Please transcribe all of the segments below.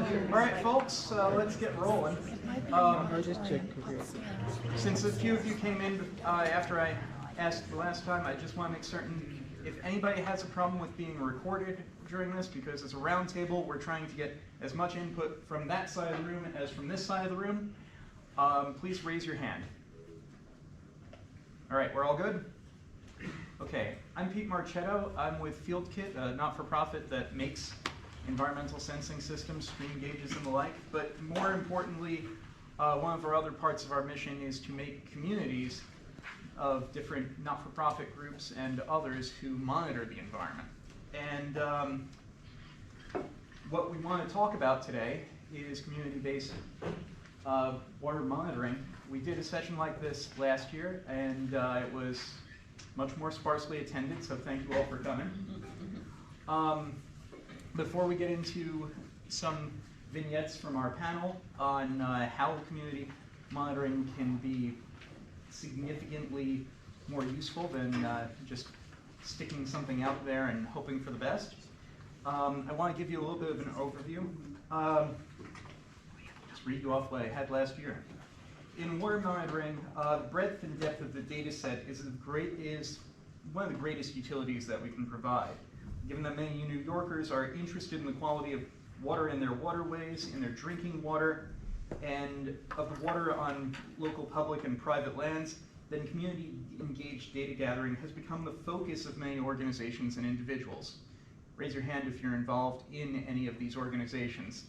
All right, folks, let's get rolling. Since a few of you came in after I asked the last time, I just want to make certain if anybody has a problem with being recorded during this, because it's a round table, we're trying to get as much input from that side of the room as from this side of the room. Please raise your hand. All right, we're all good? Okay, I'm Pete Marchetto. I'm with FieldKit, a not-for-profit that makes environmental sensing systems, stream gauges, and the like. But more importantly, one of our other parts of our mission is to make communities of different not-for-profit groups and others who monitor the environment. And what we want to talk about today is community-based water monitoring. We did a session like this last year, and it was much more sparsely attended, so thank you all for coming. Before we get into some vignettes from our panel on how community monitoring can be significantly more useful than just sticking something out there and hoping for the best, I want to give you a little bit of an overview. Just read you off what I had last year. In water monitoring, the breadth and depth of the data set is one of the greatest utilities that we can provide. Given that many New Yorkers are interested in the quality of water in their waterways, in their drinking water, and of the water on local public and private lands, then community-engaged data gathering has become the focus of many organizations and individuals. Raise your hand if you're involved in any of these organizations.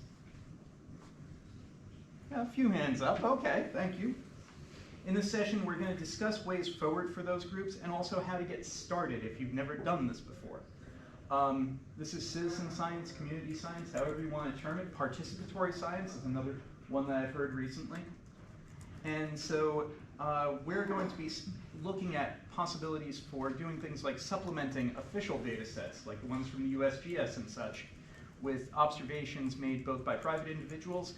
A few hands up, okay, thank you. In this session, we're going to discuss ways forward for those groups and also how to get started if you've never done this before. This is citizen science, community science, however you want to term it. Participatory science is another one that I've heard recently. And so we're going to be looking at possibilities for doing things like supplementing official data sets, like the ones from the USGS and such, with observations made both by private individuals,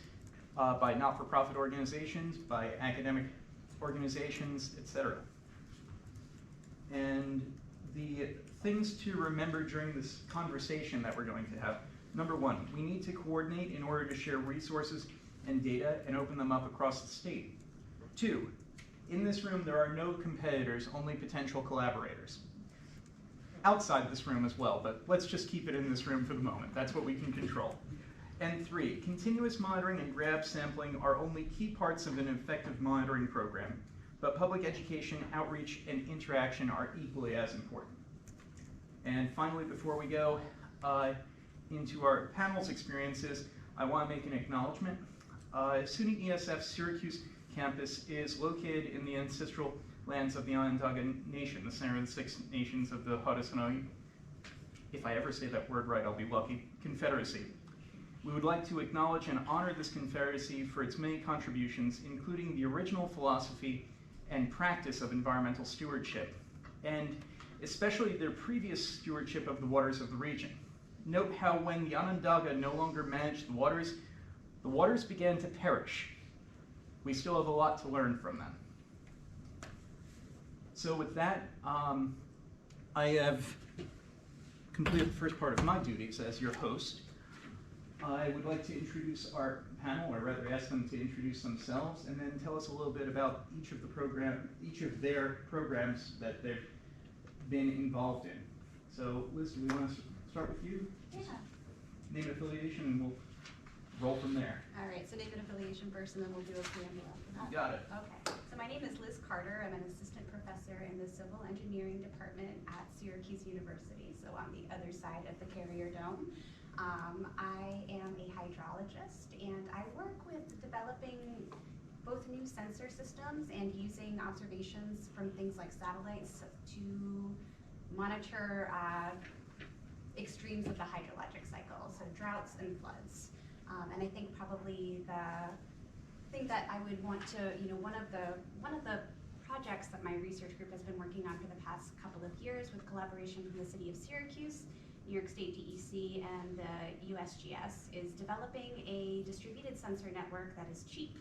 by not-for-profit organizations, by academic organizations, etc. And the things to remember during this conversation that we're going to have. Number one, we need to coordinate in order to share resources and data and open them up across the state. Two, in this room there are no competitors, only potential collaborators. Outside this room as well, but let's just keep it in this room for the moment. That's what we can control. And three, continuous monitoring and grab sampling are only key parts of an effective monitoring program, but public education, outreach, and interaction are equally as important. And finally, before we go into our panel's experiences, I want to make an acknowledgement. SUNY ESF Syracuse campus is located in the ancestral lands of the Onondaga Nation, the center of the 6 nations of the Haudenosaunee, if I ever say that word right, I'll be lucky, Confederacy. We would like to acknowledge and honor this confederacy for its many contributions, including the original philosophy and practice of environmental stewardship, and especially their previous stewardship of the waters of the region. Note how when the Onondaga no longer managed the waters began to perish. We still have a lot to learn from them. So with that, I have completed the first part of my duties as your host. I would like to introduce our panel, or rather ask them to introduce themselves, and then tell us a little bit about each of their programs that they've been involved in. So Liz, do we want to start with you? Yeah. Name and affiliation, and we'll roll from there. All right, so name and affiliation first, and then we'll do a preamble after that. You got it. Okay, so my name is Liz Carter. I'm an assistant professor in the civil engineering department at Syracuse University, so on the other side of the Carrier Dome. I am a hydrologist, and I work with developing both new sensor systems and using observations from things like satellites to monitor extremes of the hydrologic cycle, so droughts and floods. And I think probably the thing that I would want to, one of the projects that my research group has been working on for the past couple of years with collaboration from the city of Syracuse, New York State DEC, and the USGS is developing a distributed sensor network that is cheap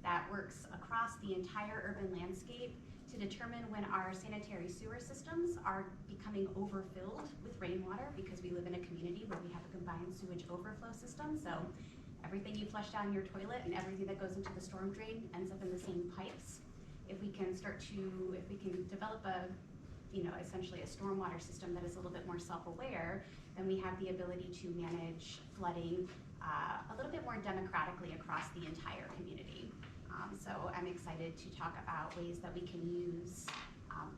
that works across the entire urban landscape to determine when our sanitary sewer systems are becoming overfilled with rainwater, because we live in a community where we have a combined sewage overflow system. So everything you flush down your toilet and everything that goes into the storm drain ends up in the same pipes. If we can develop essentially a stormwater system that is a little bit more self-aware, then we have the ability to manage flooding a little bit more democratically across the entire community. So I'm excited to talk about ways that we can use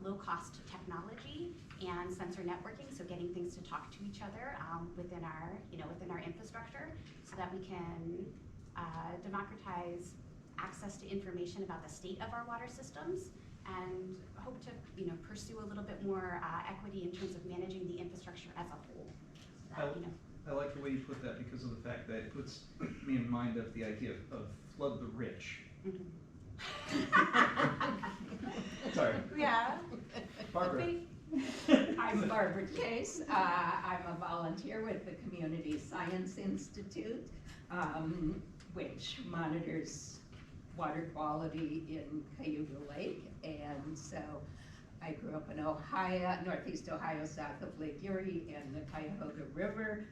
low-cost technology and sensor networking, so getting things to talk to each other within our infrastructure, so that we can democratize access to information about the state of our water systems, and hope to pursue a little bit more equity in terms of managing the infrastructure as a whole. I like the way you put that, because of the fact that it puts me in mind of the idea of flood the rich. Sorry. Yeah. Barbara. I'm Barbara Chase. I'm a volunteer with the Community Science Institute, which monitors water quality in Cayuga Lake. And so I grew up in Ohio, Northeast Ohio, south of Lake Erie, and the Cuyahoga River,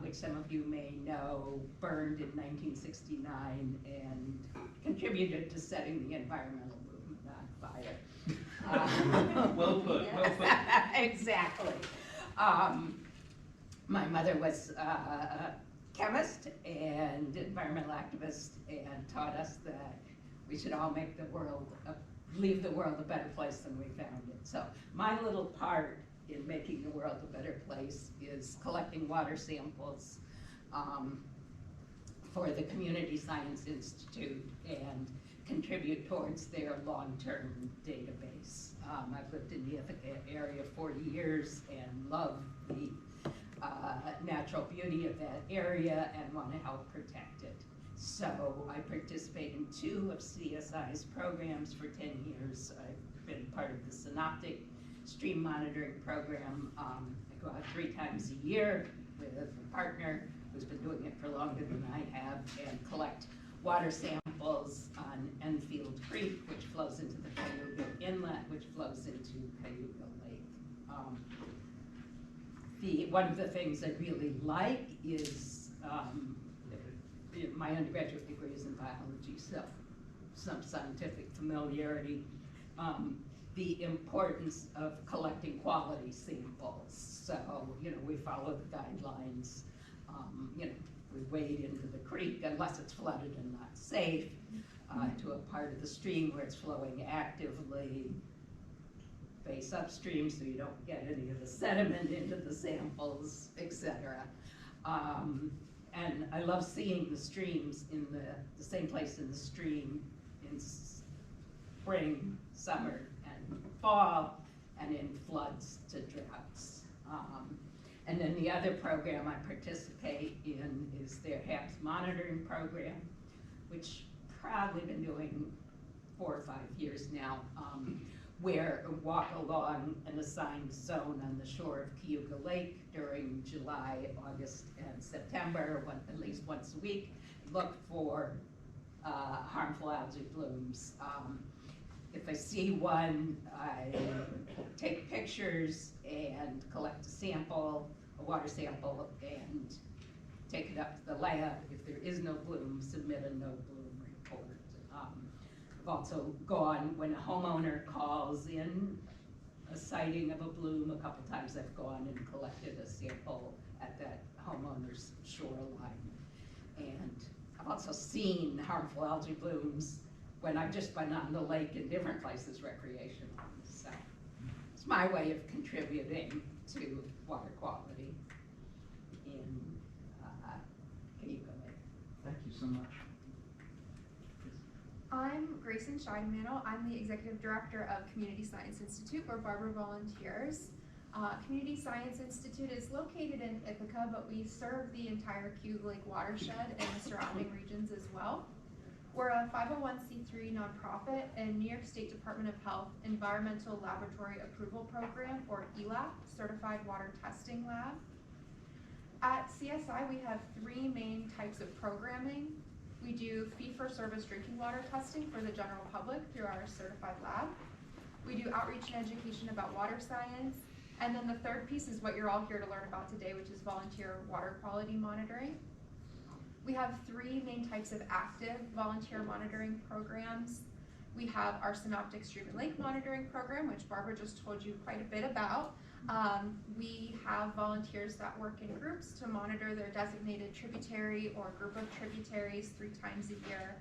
which some of you may know burned in 1969 and contributed to setting the environmental movement on fire. Well put, well put. Exactly. My mother was a chemist and environmental activist, and taught us that we should all make the world, leave the world a better place than we found it. So my little part in making the world a better place is collecting water samples for the Community Science Institute and contribute towards their long-term database. I've lived in the Ithaca area 40 years and love the natural beauty of that area and want to help protect it. So I participate in 2 of CSI's programs for 10 years. I've been part of the Synoptic Stream Monitoring Program. I go out 3 times a year with a partner who's been doing it for longer than I have, and collect water samples on Enfield Creek, which flows into the Cayuga Inlet, which flows into Cayuga Lake. One of the things I really like is my undergraduate degree is in biology, so some scientific familiarity. The importance of collecting quality samples. So, we follow the guidelines. We wade into the creek unless it's flooded and not safe, to a part of the stream where it's flowing actively, face upstream so you don't get any of the sediment into the samples, etc. And I love seeing the streams in the same place in the stream in spring, summer, and fall, and in floods to droughts. And then the other program I participate in is their HAPS monitoring program, which probably been doing 4 or 5 years now, where I walk along an assigned zone on the shore of Cayuga Lake during July, August, and September, at least once a week, look for harmful algae blooms. If I see one, I take pictures and collect a sample, a water sample, and take it up to the lab. If there is no bloom, submit a no bloom report. I've also gone, when a homeowner calls in a sighting of a bloom, a couple times I've gone and collected a sample at that homeowner's shoreline. And I've also seen harmful algae blooms when I've just been on the lake in different places recreationally. So it's my way of contributing to water quality in Cayuga Lake. Thank you so much. I'm Grayson Scheinmantel. I'm the Executive Director of Community Science Institute, where Barbara volunteers. Community Science Institute is located in Ithaca, but we serve the entire Cayuga Lake watershed and the surrounding regions as well. We're a 501c3 nonprofit and New York State Department of Health Environmental Laboratory Approval Program, or ELAP, Certified Water Testing Lab. At CSI, we have 3 main types of programming. We do fee-for-service drinking water testing for the general public through our certified lab. We do outreach and education about water science. And then the third piece is what you're all here to learn about today, which is volunteer water quality monitoring. We have 3 main types of active volunteer monitoring programs. We have our synoptic stream and lake monitoring program, which Barbara just told you quite a bit about. We have volunteers that work in groups to monitor their designated tributary or group of tributaries 3 times a year.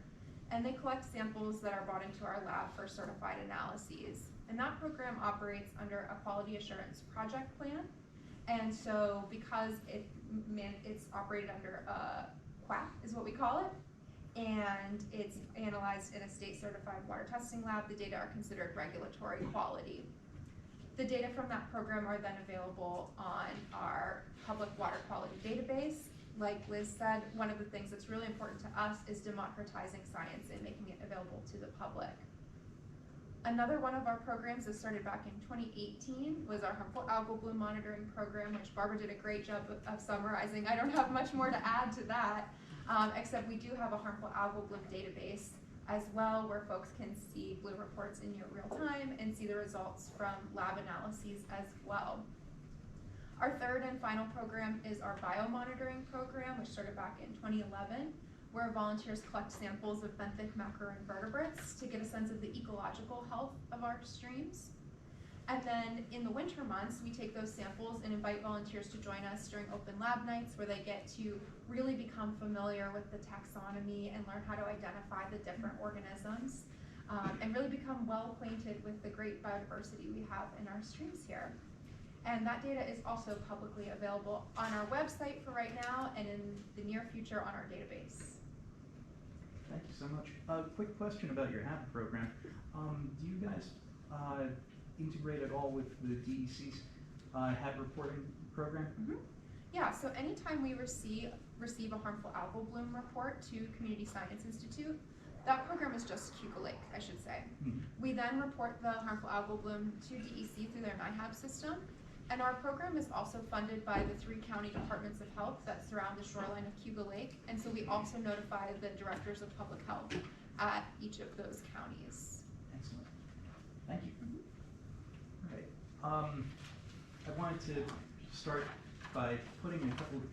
And they collect samples that are brought into our lab for certified analyses. And that program operates under a quality assurance project plan. And so because it's operated under a QAP is what we call it, and it's analyzed in a state certified water testing lab, the data are considered regulatory quality. The data from that program are then available on our public water quality database. Like Liz said, one of the things that's really important to us is democratizing science and making it available to the public. Another one of our programs that started back in 2018 was our harmful algal bloom monitoring program, which Barbara did a great job of summarizing. I don't have much more to add to that, except we do have a harmful algal bloom database as well, where folks can see bloom reports in near real time and see the results from lab analyses as well. Our third and final program is our biomonitoring program, which started back in 2011, where volunteers collect samples of benthic macroinvertebrates to get a sense of the ecological health of our streams. And then in the winter months, we take those samples and invite volunteers to join us during open lab nights, where they get to really become familiar with the taxonomy and learn how to identify the different organisms, and really become well acquainted with the great biodiversity we have in our streams here. And that data is also publicly available on our website for right now, and in the near future on our database. Thank you so much. Quick question about your HAB program. Do you guys integrate at all with the DEC's HAB reporting program? Mm-hmm. Yeah, so anytime we receive a harmful algal bloom report to Community Science Institute, that program is just Cuba Lake, I should say. Mm-hmm. We then report the harmful algal bloom to DEC through their myHAB system. And our program is also funded by the 3 county departments of health that surround the shoreline of Cuba Lake. And so we also notify the directors of public health at each of those counties. Excellent. Thank you. Mm-hmm. All right. I wanted to start by putting a couple of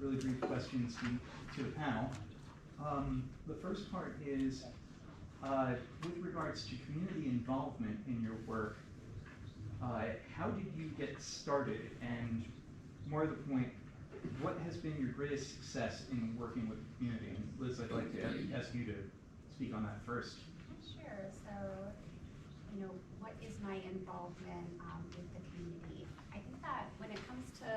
really brief questions to the panel. The first part is, with regards to community involvement in your work, how did you get started, and more to the point, what has been your greatest success in working with the community? And Liz, I'd like to ask you to speak on that first. Sure. So, what is my involvement with the community? I think that when it comes to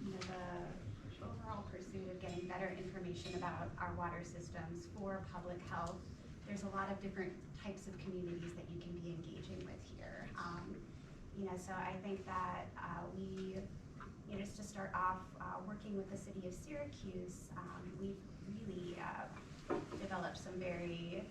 the overall pursuit of getting better information about our water systems for public health, there's a lot of different types of communities that you can be engaging with here. So I think that we, just to start off, working with the city of Syracuse, we've really developed some very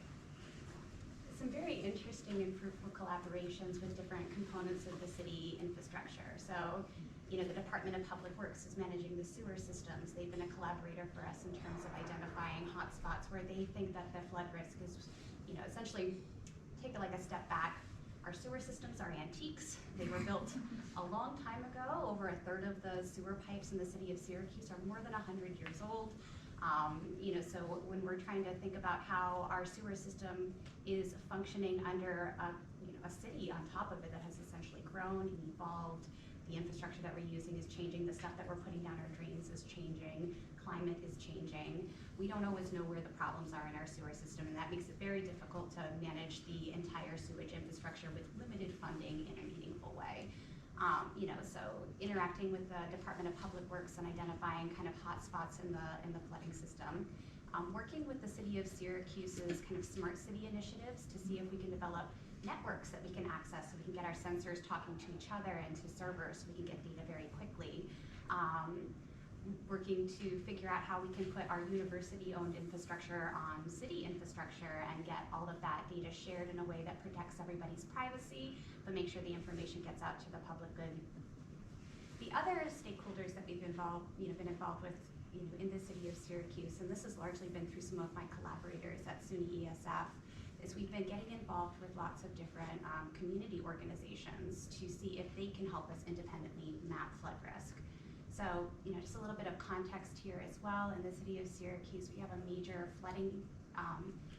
interesting and fruitful collaborations with different components of the city infrastructure. So, the Department of Public Works is managing the sewer systems. They've been a collaborator for us in terms of identifying hotspots where they think that the flood risk is, essentially take a step back. Our sewer systems are antiques. They were built a long time ago. Over 1/3 of the sewer pipes in the city of Syracuse are more than 100 years old. So when we're trying to think about how our sewer system is functioning under a city on top of it that has essentially grown and evolved, the infrastructure that we're using is changing, the stuff that we're putting down our drains is changing, climate is changing. We don't always know where the problems are in our sewer system, and that makes it very difficult to manage the entire sewage infrastructure with limited funding in a meaningful way. So interacting with the Department of Public Works and identifying kind of hotspots in the flooding system. Working with the city of Syracuse's kind of smart city initiatives to see if we can develop networks that we can access, so we can get our sensors talking to each other and to servers, so we can get data very quickly. Working to figure out how we can put our university-owned infrastructure on city infrastructure and get all of that data shared in a way that protects everybody's privacy, but make sure the information gets out to the public good. The other stakeholders that we've been involved with, in the city of Syracuse, and this has largely been through some of my collaborators at SUNY ESF, is we've been getting involved with lots of different community organizations to see if they can help us independently map flood risk. So, just a little bit of context here as well. In the city of Syracuse, we have a major flooding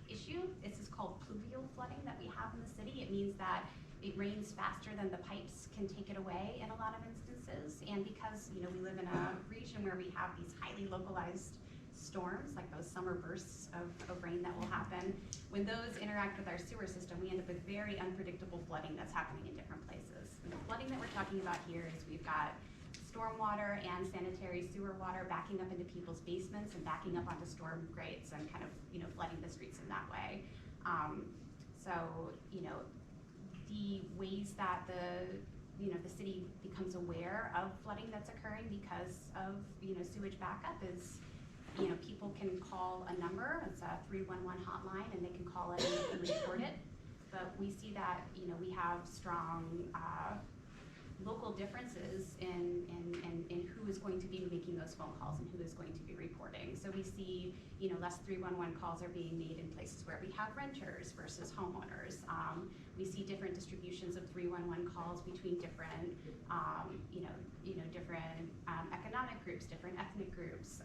issue. This is called pluvial flooding that we have in the city. It means that it rains faster than the pipes can take it away in a lot of instances. And because, we live in a region where we have these highly localized storms, like those summer bursts of rain that will happen, when those interact with our sewer system, we end up with very unpredictable flooding that's happening in different places. And the flooding that we're talking about here is we've got stormwater and sanitary sewer water backing up into people's basements and backing up onto storm grates and kind of, flooding the streets in that way. The ways that the city becomes aware of flooding that's occurring because of, sewage backup is, people can call a number, it's a 311 hotline, and they can call it and report it. But we see that, we have strong local differences in who is going to be making those phone calls and who is going to be reporting. So we see, less 311 calls are being made in places where we have renters versus homeowners. We see different distributions of 311 calls between different, different economic groups, different ethnic groups.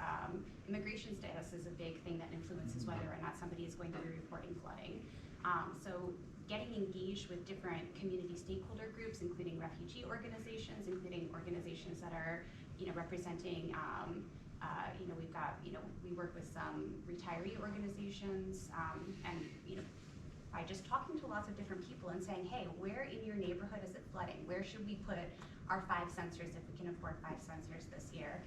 Immigration status is a big thing that influences whether or not somebody is going to be reporting flooding. So getting engaged with different community stakeholder groups, including refugee organizations, including organizations that are, representing, we've got, we work with some retiree organizations, and, by just talking to lots of different people and saying, hey, where in your neighborhood is it flooding? Where should we put our 5 sensors if we can afford 5 sensors this year?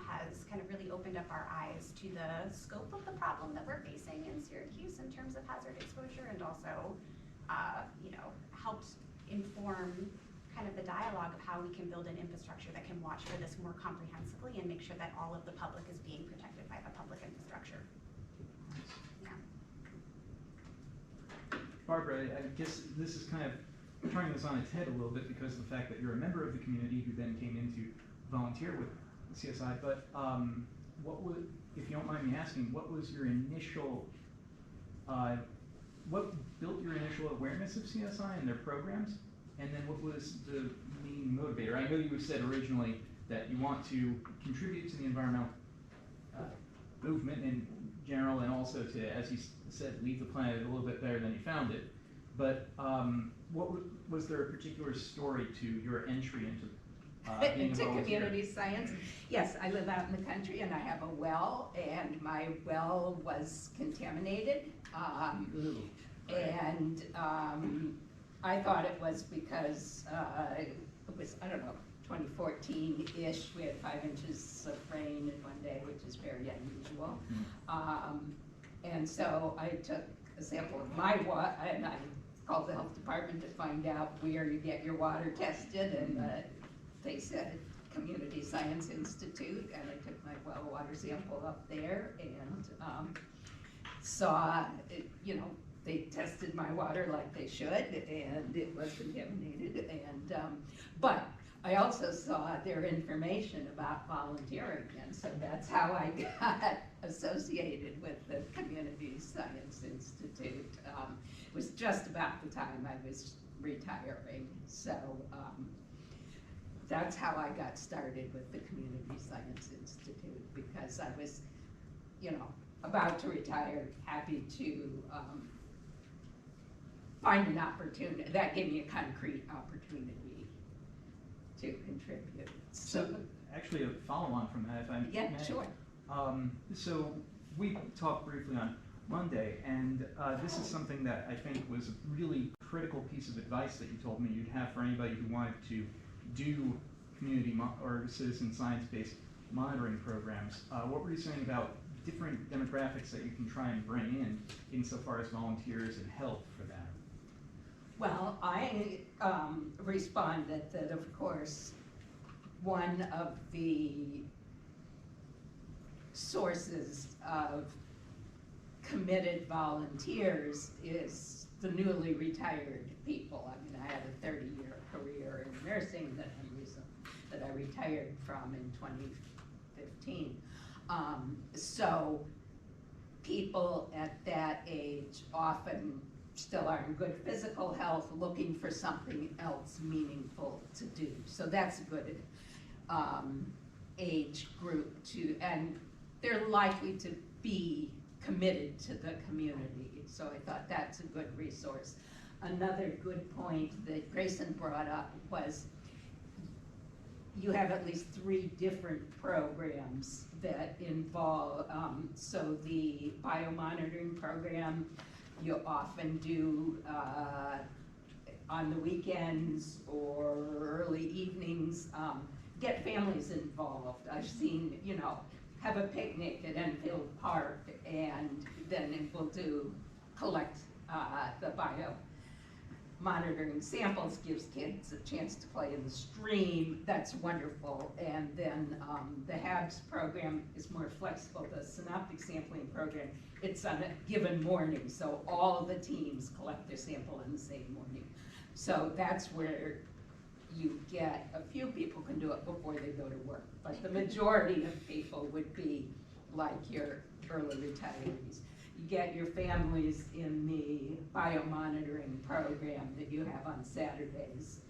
Has kind of really opened up our eyes to the scope of the problem that we're facing in Syracuse in terms of hazard exposure, and also, helped inform kind of the dialogue of how we can build an infrastructure that can watch for this more comprehensively and make sure that all of the public is being protected by the public infrastructure. Yeah. Barbara, I guess this is kind of turning this on its head a little bit because of the fact that you're a member of the community who then came in to volunteer with CSI, but if you don't mind me asking, what was your initial, what built your initial awareness of CSI and their programs? And then what was the main motivator? I know you said originally that you want to contribute to the environmental movement in general, and also to, as you said, leave the planet a little bit better than you found it. But was there a particular story to your entry into being into a volunteer? community science? Yes, I live out in the country and I have a well, and my well was contaminated. And I thought it was because it was, I don't know, 2014-ish, we had 5 inches of rain in one day, which is very unusual. And so I took a sample of my water, and I called the health department to find out where you get your water tested, and they said Community Science Institute, and I took my well water sample up there and saw, they tested my water like they should, and it was contaminated. And but I also saw their information about volunteering, and so that's how I got associated with the Community Science Institute. It was just about the time I was retiring, so that's how I got started with the Community Science Institute, because I was, about to retire, happy to find an opportunity. That gave me a concrete opportunity to contribute. So actually a follow-on from that, if I Yeah, may. sure. So we talked briefly on Monday, and this is something that I think was a really critical piece of advice that you told me you'd have for anybody who wanted to do community or citizen science-based monitoring programs. What were you saying about different demographics that you can try and bring in insofar as volunteers and help for that? Well, I responded that, of course, one of the sources of committed volunteers is the newly retired people. I mean, I had a 30-year career in nursing that I retired from in 2015. So people at that age often still are in good physical health, looking for something else meaningful to do. So that's a good age group and they're likely to be committed to the community. So I thought that's a good resource. Another good point that Grayson brought up was you have at least 3 different programs that involve, so the biomonitoring program you often do on the weekends or early evenings, get families involved. I've seen, have a picnic at Enfield Park and then we'll collect the monitoring samples, gives kids a chance to play in the stream. That's wonderful. And then the HABS program is more flexible. The synoptic sampling program, it's on a given morning, so all of the teams collect their sample in the same morning. So that's where you get a few people can do it before they go to work, but the majority of people would be like your early retirees. You get your families in the biomonitoring program that you have on Saturdays,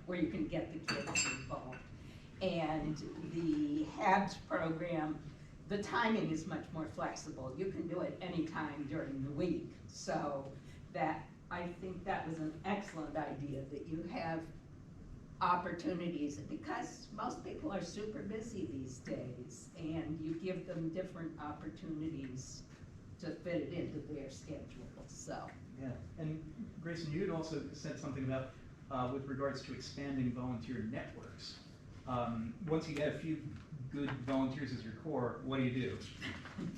where you can get the kids involved. And the HABS program, the timing is much more flexible. You can do it anytime during the week. So I think that was an excellent idea, that you have opportunities, because most people are super busy these days, and you give them different opportunities to fit it into their schedule. So yeah, and Grayson, you had also said something about with regards to expanding volunteer networks. Once you get a few good volunteers as your core, what do you do?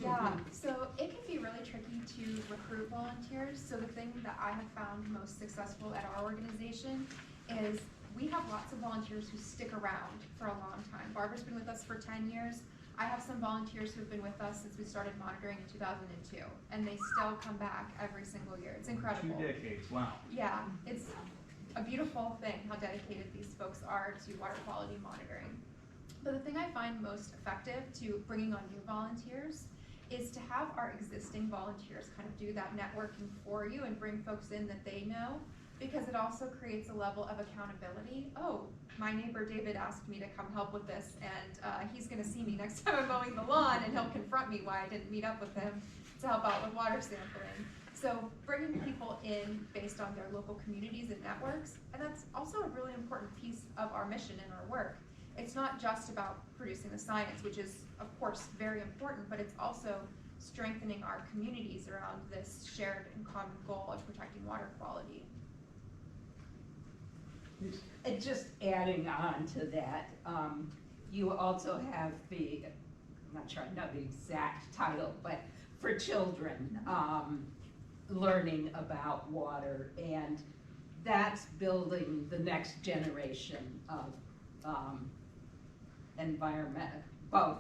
Yeah, so it can be really tricky to recruit volunteers. So the thing that I have found most successful at our organization is we have lots of volunteers who stick around for a long time. Barbara's been with us for 10 years. I have some volunteers who have been with us since we started monitoring in 2002, and they still come back every single year. It's incredible. 2 decades, wow. Yeah, it's a beautiful thing how dedicated these folks are to water quality monitoring. But the thing I find most effective to bringing on new volunteers is to have our existing volunteers kind of do that networking for you and bring folks in that they know, because it also creates a level of accountability. Oh, my neighbor David asked me to come help with this, and he's gonna see me next time I'm mowing the lawn, and he'll confront me why I didn't meet up with him to help out with water sampling. So bringing people in based on their local communities and networks, and that's also a really important piece of our mission and our work. It's not just about producing the science, which is of course very important, but it's also strengthening our communities around this shared and common goal of protecting water quality. And just adding on to that, you also have I'm not sure I know the exact title, but for children, learning about water, and that's building the next generation of both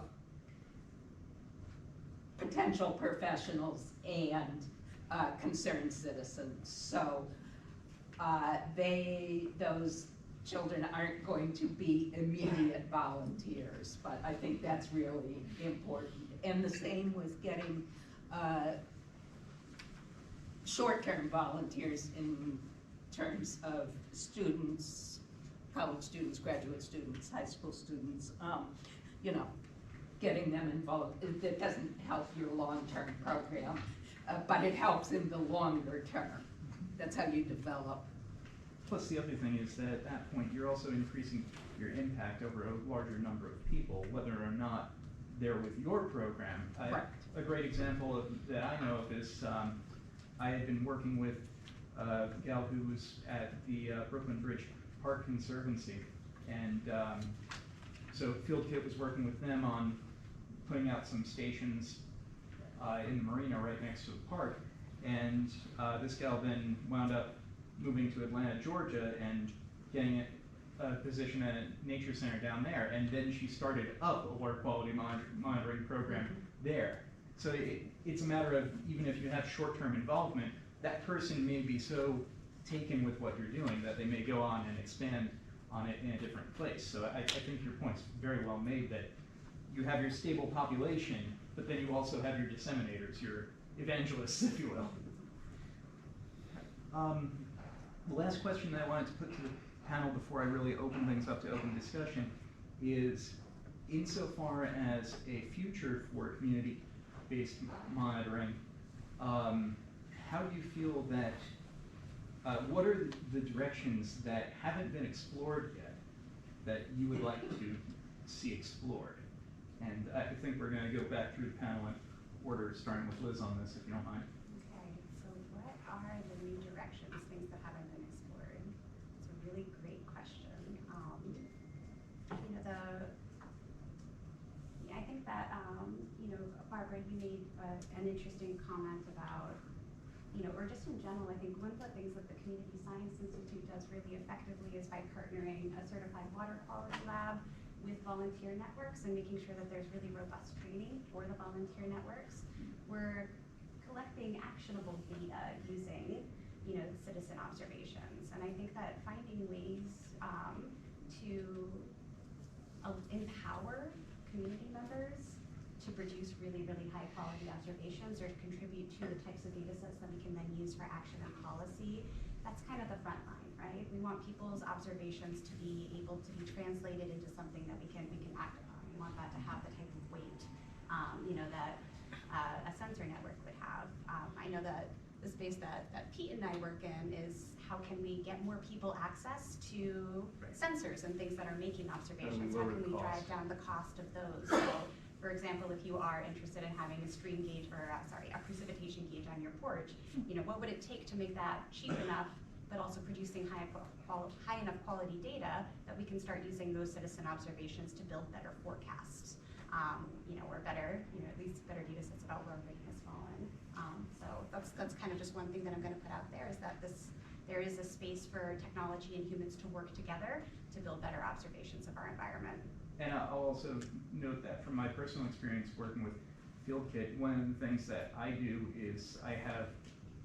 potential professionals and concerned citizens. So those children aren't going to be immediate volunteers, but I think that's really important. And the same with getting short-term volunteers in terms of students, college students, graduate students, high school students, getting them involved. It doesn't help your long-term program, but it helps in the longer term. That's how you develop. Plus the other thing is that at that point you're also increasing your impact over a larger number of people, whether or not they're with your program. A great example that I know of is I had been working with a gal who was at the Brooklyn Bridge Park Conservancy, and so FieldKit was working with them on putting out some stations in the marina right next to the park, and this gal then wound up moving to Atlanta, Georgia, and getting a position at a nature center down there, and then she started up a water quality monitoring program there. So it's a matter of, even if you have short-term involvement, that person may be so taken with what you're doing that they may go on and expand on it in a different place. So I think your point's very well made, that you have your stable population, but then you also have your disseminators, your evangelists, if you will. The last question that I wanted to put to the panel before I really open things up to open discussion is, insofar as a future for community-based monitoring, how do you feel that, what are the directions that haven't been explored yet that you would like to see explored? And I think we're going to go back through the panel in order, starting with Liz on this, if you don't mind. Okay, so what are the new directions, things that haven't been explored? It's a really great question. I think that, Barbara, you made an interesting comment about, or just in general, I think one of the things that the Community Science Institute does really effectively is by partnering a certified water quality lab with volunteer networks and making sure that there's really robust training for the volunteer networks. We're collecting actionable data using, citizen observations. And I think that finding ways to empower community members to produce really, really high quality observations or to contribute to the types of data sets that we can then use for action and policy, that's kind of the front line, right? We want people's observations to be able to be translated into something that we can act upon. We want that to have the type of weight, that a sensor network would have. I know that the space that Pete and I work in is how can we get more people access to sensors and things that are making observations? How can we drive down the cost of those? So, for example, if you are interested in having a stream gauge or a precipitation gauge on your porch, what would it take to make that cheap enough, but also producing high enough quality data that we can start using those citizen observations to build better forecasts, or better, at least better data sets about where rain has fallen. So that's kind of just one thing that I'm going to put out there, is that there is a space for technology and humans to work together to build better observations of our environment. And I'll also note that from my personal experience working with FieldKit, one of the things that I do is I have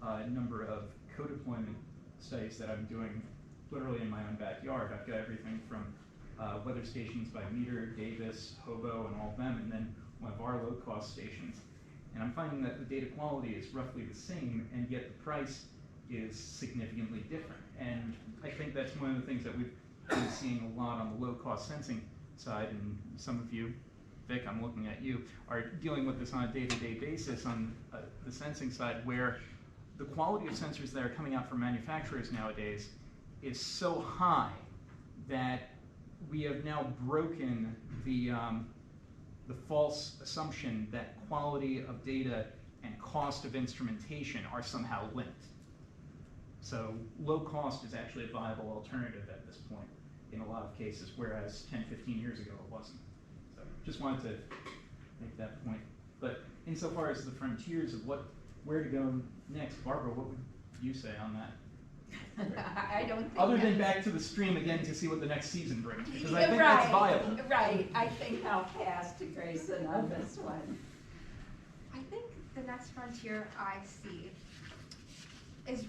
a number of co-deployment studies that I'm doing literally in my own backyard. I've got everything from weather stations by Meter, Davis, Hobo, and all of them, and then one of our low-cost stations. And I'm finding that the data quality is roughly the same, and yet the price is significantly different. And I think that's one of the things that we've been seeing a lot on the low-cost sensing side, and some of you, Vic, I'm looking at you, are dealing with this on a day-to-day basis on the sensing side, where the quality of sensors that are coming out from manufacturers nowadays is so high that we have now broken the false assumption that quality of data and cost of instrumentation are somehow linked. So low cost is actually a viable alternative at this point in a lot of cases, whereas 10, 15 years ago it wasn't. So just wanted to make that point. But insofar as the frontiers of where to go next, Barbara, what would you say on that? I don't think Other than back to the stream again to see what the next season brings, because I think right, that's viable. Right, I think I'll pass to Grayson on this one. I think the next frontier I see is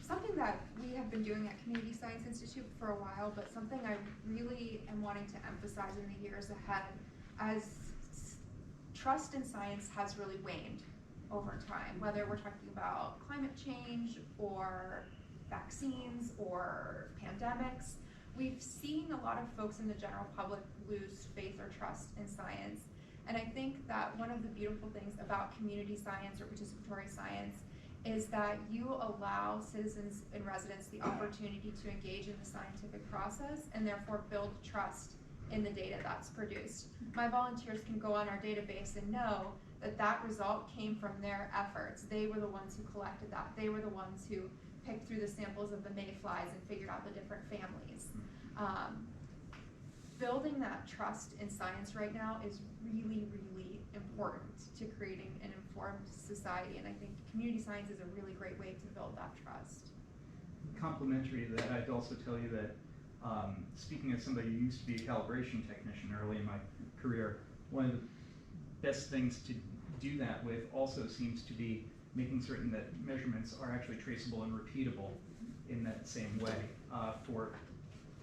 something that we have been doing at Community Science Institute for a while, but something I really am wanting to emphasize in the years ahead, as trust in science has really waned over time, whether we're talking about climate change or vaccines or pandemics. We've seen a lot of folks in the general public lose faith or trust in science. And I think that one of the beautiful things about community science or participatory science is that you allow citizens and residents the opportunity to engage in the scientific process and therefore build trust in the data that's produced. My volunteers can go on our database and know that that result came from their efforts. They were the ones who collected that. They were the ones who picked through the samples of the mayflies and figured out the different families. Building that trust in science right now is really, really important to creating an informed society, and I think community science is a really great way to build that trust. Complementary to that, I'd also tell you that, speaking as somebody who used to be a calibration technician early in my career, one of the best things to do that with also seems to be making certain that measurements are actually traceable and repeatable in that same way for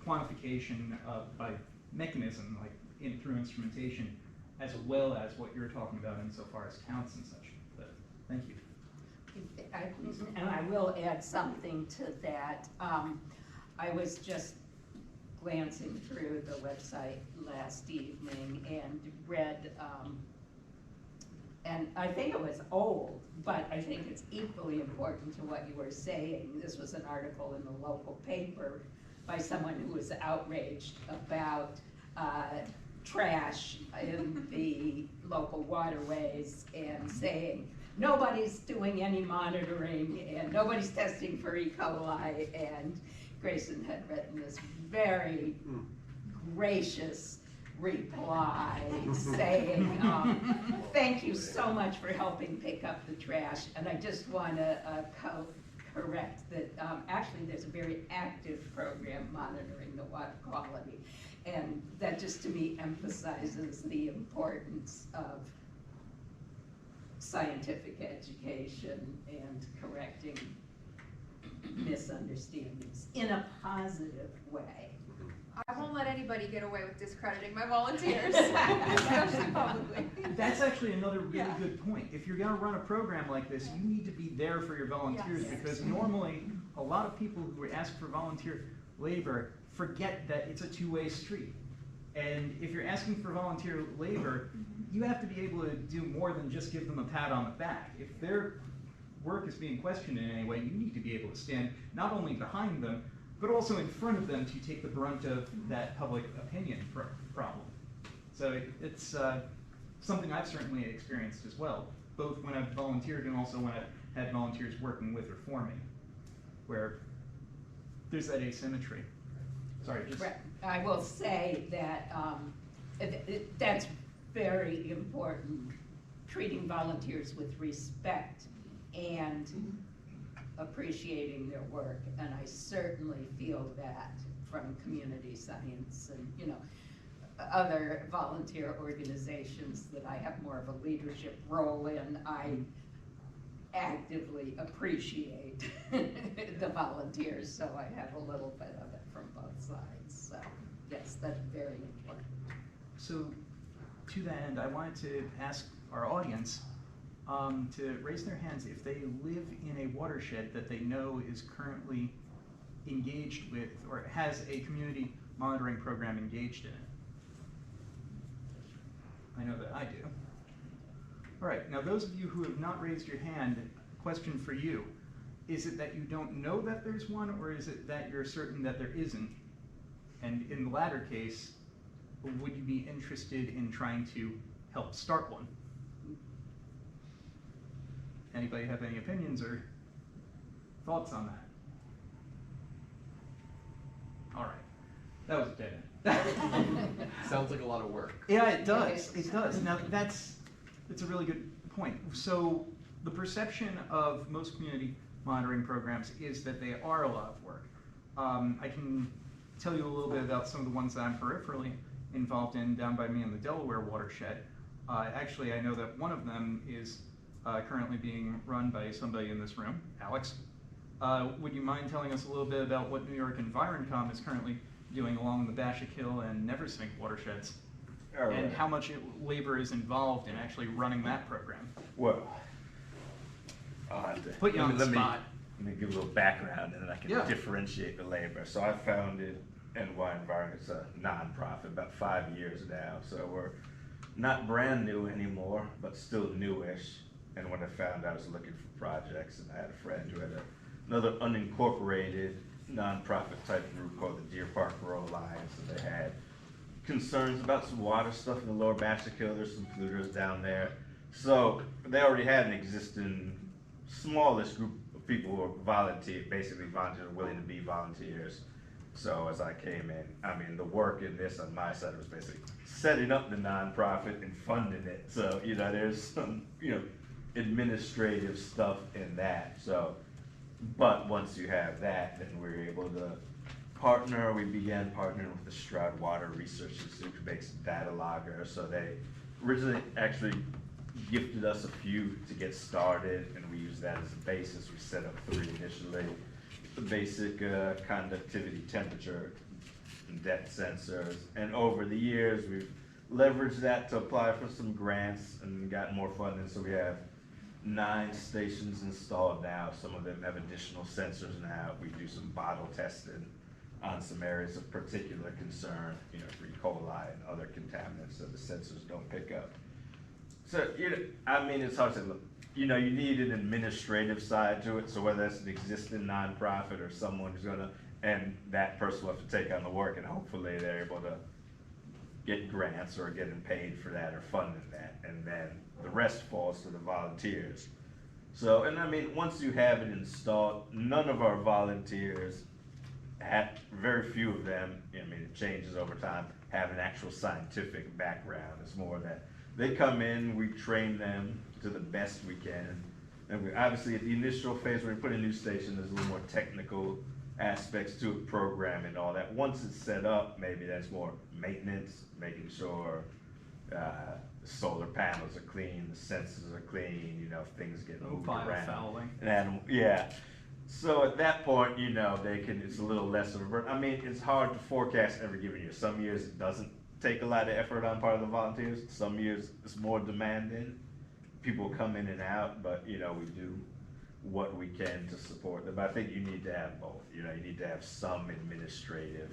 quantification by mechanism, like through instrumentation. as well as what you're talking about insofar as counts and such. But thank you. And I will add something to that. I was just glancing through the website last evening and read, and I think it was old, but I think it's equally important to what you were saying. This was an article in the local paper by someone who was outraged about trash in the local waterways and saying, nobody's doing any monitoring and nobody's testing for E. coli, and Grayson had written this very gracious reply saying, thank you so much for helping pick up the trash, and I just want to correct that actually there's a very active program monitoring the water quality, and that just to me emphasizes the importance of scientific education and correcting misunderstandings in a positive way. I won't let anybody get away with discrediting my volunteers, especially publicly. That's actually another really Yeah. good point. If you're gonna run a program like this, you need to be there for your volunteers, Yes. because normally, a lot of people who ask for volunteer labor forget that it's a two-way street. And if you're asking for volunteer labor, you have to be able to do more than just give them a pat on the back. If their work is being questioned in any way, you need to be able to stand not only behind them, but also in front of them to take the brunt of that public opinion problem. So it's something I've certainly experienced as well, both when I've volunteered and also when I've had volunteers working with or for me, where there's that asymmetry. Sorry, just... Right. I will say that that's very important, treating volunteers with respect and appreciating their work, and I certainly feel that from community science and other volunteer organizations that I have more of a leadership role in. I actively appreciate the volunteers, so I have a little bit of it from both sides. So yes, that's very important. So to that end, I wanted to ask our audience to raise their hands if they live in a watershed that they know is currently engaged with or has a community monitoring program engaged in it. I know that I do. All right, now those of you who have not raised your hand, question for you. Is it that you don't know that there's one, or is it that you're certain that there isn't? And in the latter case, would you be interested in trying to help start one? Anybody have any opinions or thoughts on that? All right, that was a dead end. Sounds like a lot of work. Yeah, it does. It does. Now that's a really good point. So the perception of most community monitoring programs is that they are a lot of work. I can tell you a little bit about some of the ones that I'm peripherally involved in down by me in the Delaware watershed. Actually, I know that one of them is currently being run by somebody in this room, Alex. Would you mind telling us a little bit about what New York EnvironCom is currently doing along the Bashik and Neversink watersheds? All right. And how much labor is involved in actually running that program? Well, I'll have to Put you on the spot. Let me give a little background, and then I can Yeah. differentiate the labor. So I founded NY Environment. It's a nonprofit, about 5 years now. So we're not brand new anymore, but still newish. And when I found I was looking for projects, and I had a friend who had another unincorporated nonprofit type group called the Deer Park Rural Alliance, and they had concerns about some water stuff in the lower Bashik. There's some polluters down there. So they already had an existing smallest group of people who are basically volunteers, willing to be volunteers. So as I came in, I mean, the work in this on my side was basically setting up the nonprofit and funding it. So, there's some, administrative stuff in that. So, but once you have that, then we're able to partner. We began partnering with the Stroud Water Research Institute, who makes data loggers. So they originally actually gifted us a few to get started, and we use that as a basis. We set up 3 initially. The basic conductivity, temperature, and depth sensors. And over the years, we've leveraged that to apply for some grants and got more funding. So we have 9 stations installed now. Some of them have additional sensors now. We do some bottle testing on some areas of particular concern, you know, for E. coli and other contaminants that the sensors don't pick up. So, you know, I mean, it's hard to look. You know, you need an administrative side to it. So whether it's an existing nonprofit or someone who's gonna, and that person will have to take on the work, and hopefully they're able to get grants or getting paid for that or funding that, and then the rest falls to the volunteers. So, and I mean, once you have it installed, none of our volunteers very few of them, I mean, it changes over time, have an actual scientific background. It's more that they come in, we train them to the best we can. And we obviously at the initial phase when we put a new station, there's a little more technical aspects to it, programming and all that. Once it's set up, maybe that's more maintenance, making sure the solar panels are clean, the sensors are clean, you know, if things get moved around. Biofouling. And yeah. So at that point, you know, it's a little less of a burden. I mean, it's hard to forecast every given year. Some years it doesn't take a lot of effort on part of the volunteers. Some years it's more demanding. People come in and out, but you know, we do what we can to support them. But I think you need to have both. You know, you need to have some administrative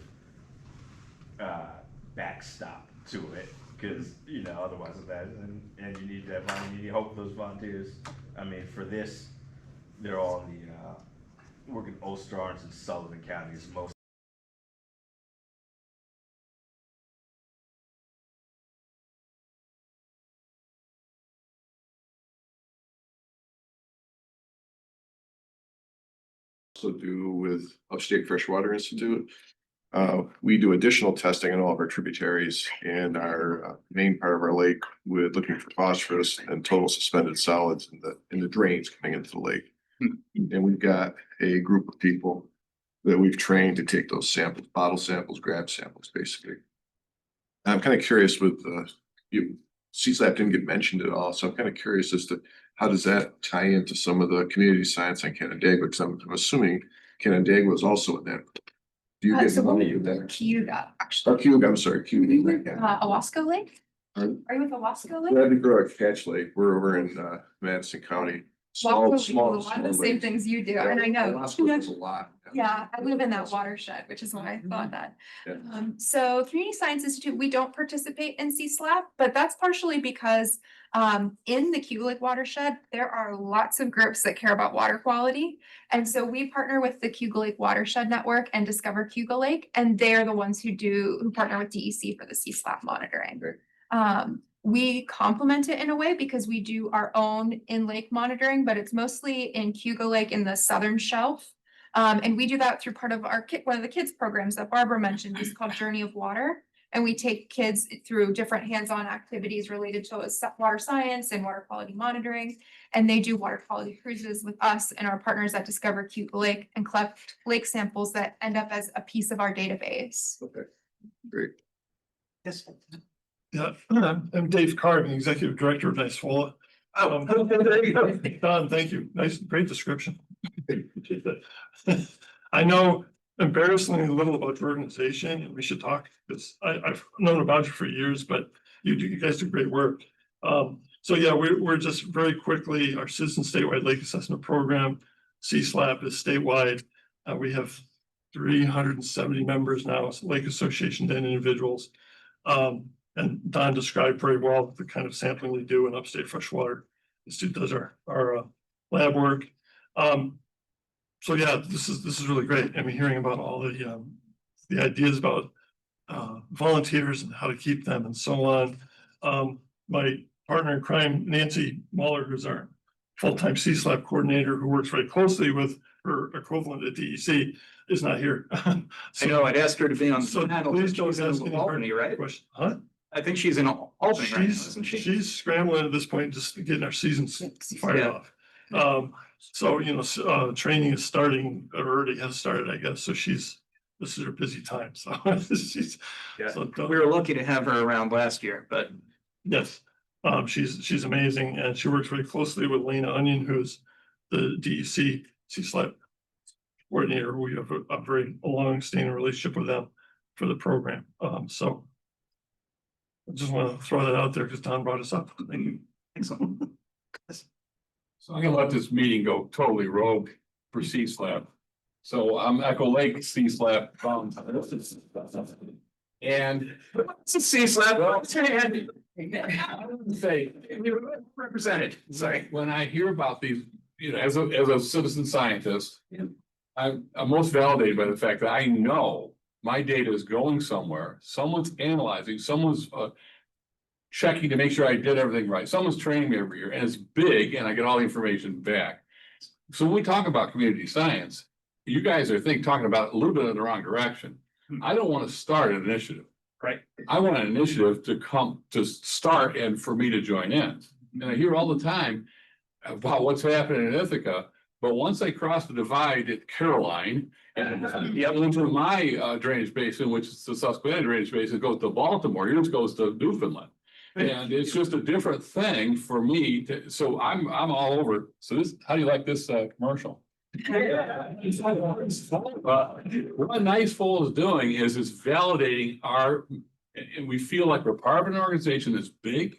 backstop to it, because you know, otherwise of that, and you need to have, you need to hope those volunteers. I mean, for this, they're all in the working Ulster, Orange, and Sullivan counties most. Also do with Upstate Freshwater Institute. We do additional testing on all of our tributaries and our main part of our lake with looking for phosphorus and total suspended solids in the drains coming into the lake. And we've got a group of people that we've trained to take those samples, bottle samples, grab samples, basically. I'm kind of curious with CSLAP didn't get mentioned at all, so I'm kind of curious as to how does that tie into some of the community science on Canandaigua? Because I'm assuming Canandaigua is also in that. Do you get money in that? Cayuga, actually. Oh, Cayuga, I'm sorry, Are you with, Cayuga. Owasco Lake? Pardon? Are you with Owasco Lake? Glad to grow at Catch Lake. We're over in Madison County. Owasco Lake, a lot of the same lakes. things you do, Yeah, and I know. Owasco does a lot. Yeah, I live in that watershed, which is why I thought that. Yeah. So Community Science Institute, we don't participate in CSLAP, but that's partially because in the Cayuga Lake watershed, there are lots of groups that care about water quality. And so we partner with the Cayuga Lake Watershed Network and Discover Cayuga Lake, and they're the ones who partner with DEC for the CSLAP monitoring. Great. We complement it in a way because we do our own in-lake monitoring, but it's mostly in Cayuga Lake in the southern shelf. And we do that through part of our one of the kids programs that Barbara mentioned is called Journey of Water. And we take kids through different hands-on activities related to water science and water quality monitoring. And they do water quality cruises with us and our partners at Discover Cayuga Lake and collect lake samples that end up as a piece of our database. Okay, great. Yes. Yeah, I'm Dave Carvin, Executive Director of NICEWALA. There you go. Don, thank you. Nice, great description. I know embarrassingly little about your organization, and we should talk, because I've known about you for years, but you guys do great work. So yeah, we're just very quickly, our Citizen Statewide Lake Assessment Program, CSLAP is statewide. We have 370 members now, lake associations and individuals. And Don described very well the kind of sampling we do in Upstate Freshwater Institute does our lab work. So yeah, this is really great. I mean, hearing about all the ideas about volunteers and how to keep them and so on. My partner in crime, Nancy Muller, who's our full-time CSLAP coordinator, who works very closely with her equivalent at DEC, is not here. I know, I'd asked her to be on So the panel. please She's don't in ask any Albany, right? question. Huh? I think she's in Albany right now, isn't she? She's scrambling at this point, just getting our seasons fired Yeah. off. So, you know, training is starting, or already has started, I guess. So this is her busy time. So she's, Yeah. so We were lucky to have her around last year, but yes, she's amazing, and she works very closely with Lena Onion, who's the DEC CSLAP coordinator. We have a very long-standing relationship with them for the program. So I just want to throw that out there because Don brought us up. Thank you. Excellent. So I'm gonna let this meeting go totally rogue for C-SLAB. So I'm Echo Lake C-SLAB. And It's a C-SLAB. What's your hand? I would say, Represented, sorry. when I hear about these, you know, as a citizen scientist. Yeah. I'm most validated by the fact that I know my data is going somewhere, someone's analyzing, someone's checking to make sure I did everything right, someone's training me every year, and it's big, and I get all the information back. So when we talk about community science, you guys are talking about it a little bit in the wrong direction. I don't want to start an initiative. Right. I want an initiative to start and for me to join in. And I hear all the time about what's happening in Ithaca, but once I cross the divide at Caroline and into my drainage basin, which is the Susquehanna drainage basin, it goes to Baltimore, yours goes to Newfoundland. And it's just a different thing for me to, so I'm all over. So this, how do you like this commercial? What Nice Full is doing is it's validating our, and we feel like we're part of an organization that's big,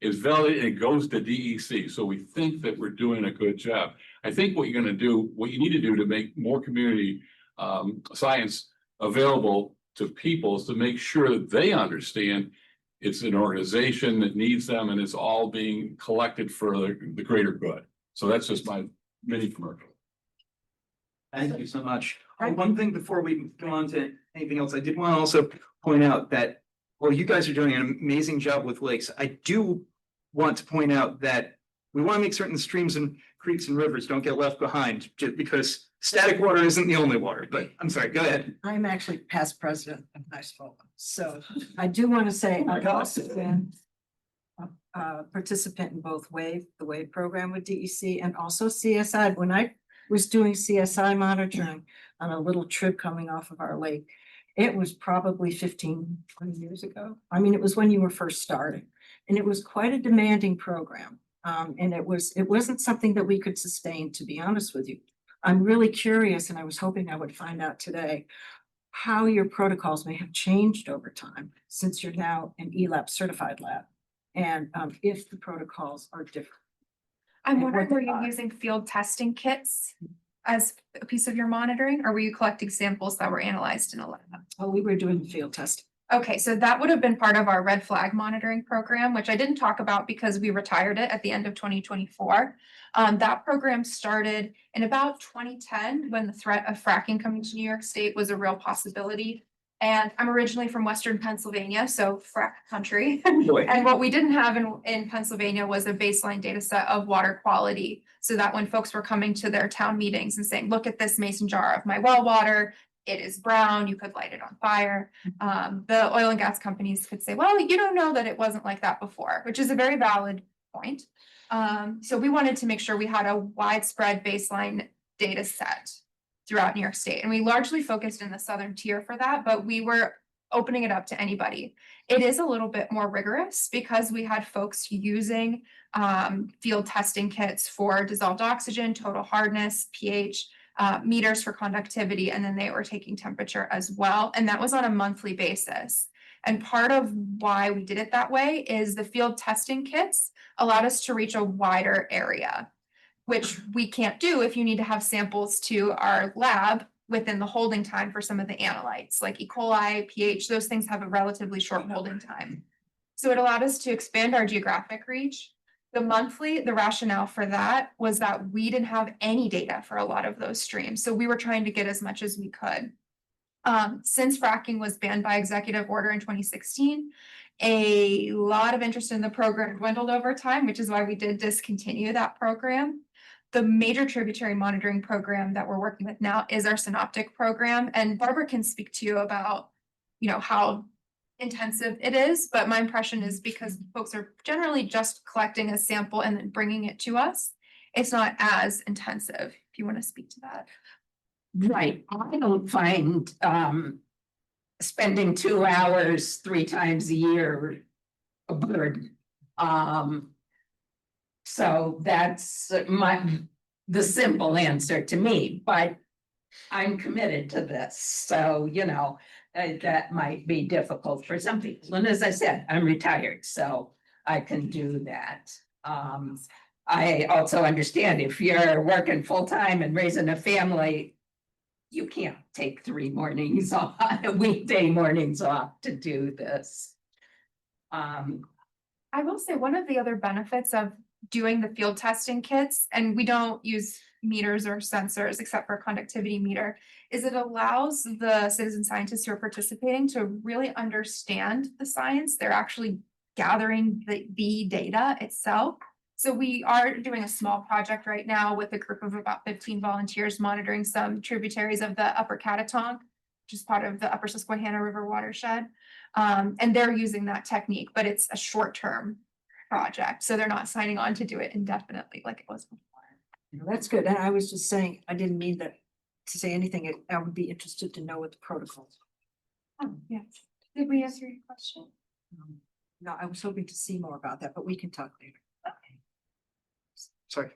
is validated and it goes to DEC. So we think that we're doing a good job. I think what you're gonna do, what you need to do to make more community science available to people is to make sure that they understand it's an organization that needs them and it's all being collected for the greater good. So that's just my mini commercial. Thank you so much. One thing before we go on to anything else, I did want to also point out that, well, you guys are doing an amazing job with lakes. I do want to point out that we want to make certain streams and creeks and rivers don't get left behind, just because static water isn't the only water, but I'm sorry, go ahead. I'm actually past president of Nice Falls. So I do want to say I've also been a participant in both the WAVE program with DEC and also CSI. When I was doing CSI monitoring on a little trip coming off of our lake, it was probably 15, 20 years ago. I mean, it was when you were first starting, and it was quite a demanding program. And it wasn't something that we could sustain, to be honest with you. I'm really curious, and I was hoping I would find out today how your protocols may have changed over time since you're now an ELAB certified lab, and if the protocols are different. I'm wondering, were you using field testing kits as a piece of your monitoring, or were you collecting samples that were analyzed in a lab? Oh, we were doing field testing. Okay, so that would have been part of our red flag monitoring program, which I didn't talk about because we retired it at the end of 2024. That program started in about 2010 when the threat of fracking coming to New York State was a real possibility. And I'm originally from Western Pennsylvania, so frack country. And what we didn't have in Pennsylvania was a baseline data set of water quality. So that when folks were coming to their town meetings and saying, look at this mason jar of my well water, it is brown, you could light it on fire. The oil and gas companies could say, well, you don't know that it wasn't like that before, which is a very valid point. So we wanted to make sure we had a widespread baseline data set throughout New York State. And we largely focused in the southern tier for that, but we were opening it up to anybody. It is a little bit more rigorous because we had folks using field testing kits for dissolved oxygen, total hardness, pH, meters for conductivity, and then they were taking temperature as well. And that was on a monthly basis. And part of why we did it that way is the field testing kits allowed us to reach a wider area, which we can't do if you need to have samples to our lab within the holding time for some of the analytes, like E. coli, pH, those things have a relatively short holding time. So it allowed us to expand our geographic reach. The rationale for that was that we didn't have any data for a lot of those streams. So we were trying to get as much as we could. Since fracking was banned by executive order in 2016, a lot of interest in the program dwindled over time, which is why we did discontinue that program. The major tributary monitoring program that we're working with now is our synoptic program. And Barbara can speak to you about, how intensive it is, but my impression is because folks are generally just collecting a sample and then bringing it to us, it's not as intensive, if you want to speak to that. Right, I don't find spending 2 hours 3 times a year a burden. So that's the simple answer to me, but I'm committed to this. So, that might be difficult for some people. And as I said, I'm retired, so I can do that. I also understand if you're working full-time and raising a family, you can't take 3 mornings off, weekday mornings off to do this. I will say one of the other benefits of doing the field testing kits, and we don't use meters or sensors except for a conductivity meter, is it allows the citizen scientists who are participating to really understand the science. They're actually gathering the data itself. So we are doing a small project right now with a group of about 15 volunteers monitoring some tributaries of the Upper Catatonic, which is part of the Upper Susquehanna River watershed. And they're using that technique, but it's a short-term project. So they're not signing on to do it indefinitely like it was before. That's good. And I was just saying, I didn't mean that to say anything. I would be interested to know what the protocol. Oh, yeah. Did we answer your question? No, I was hoping to see more about that, but we can talk later. Sorry,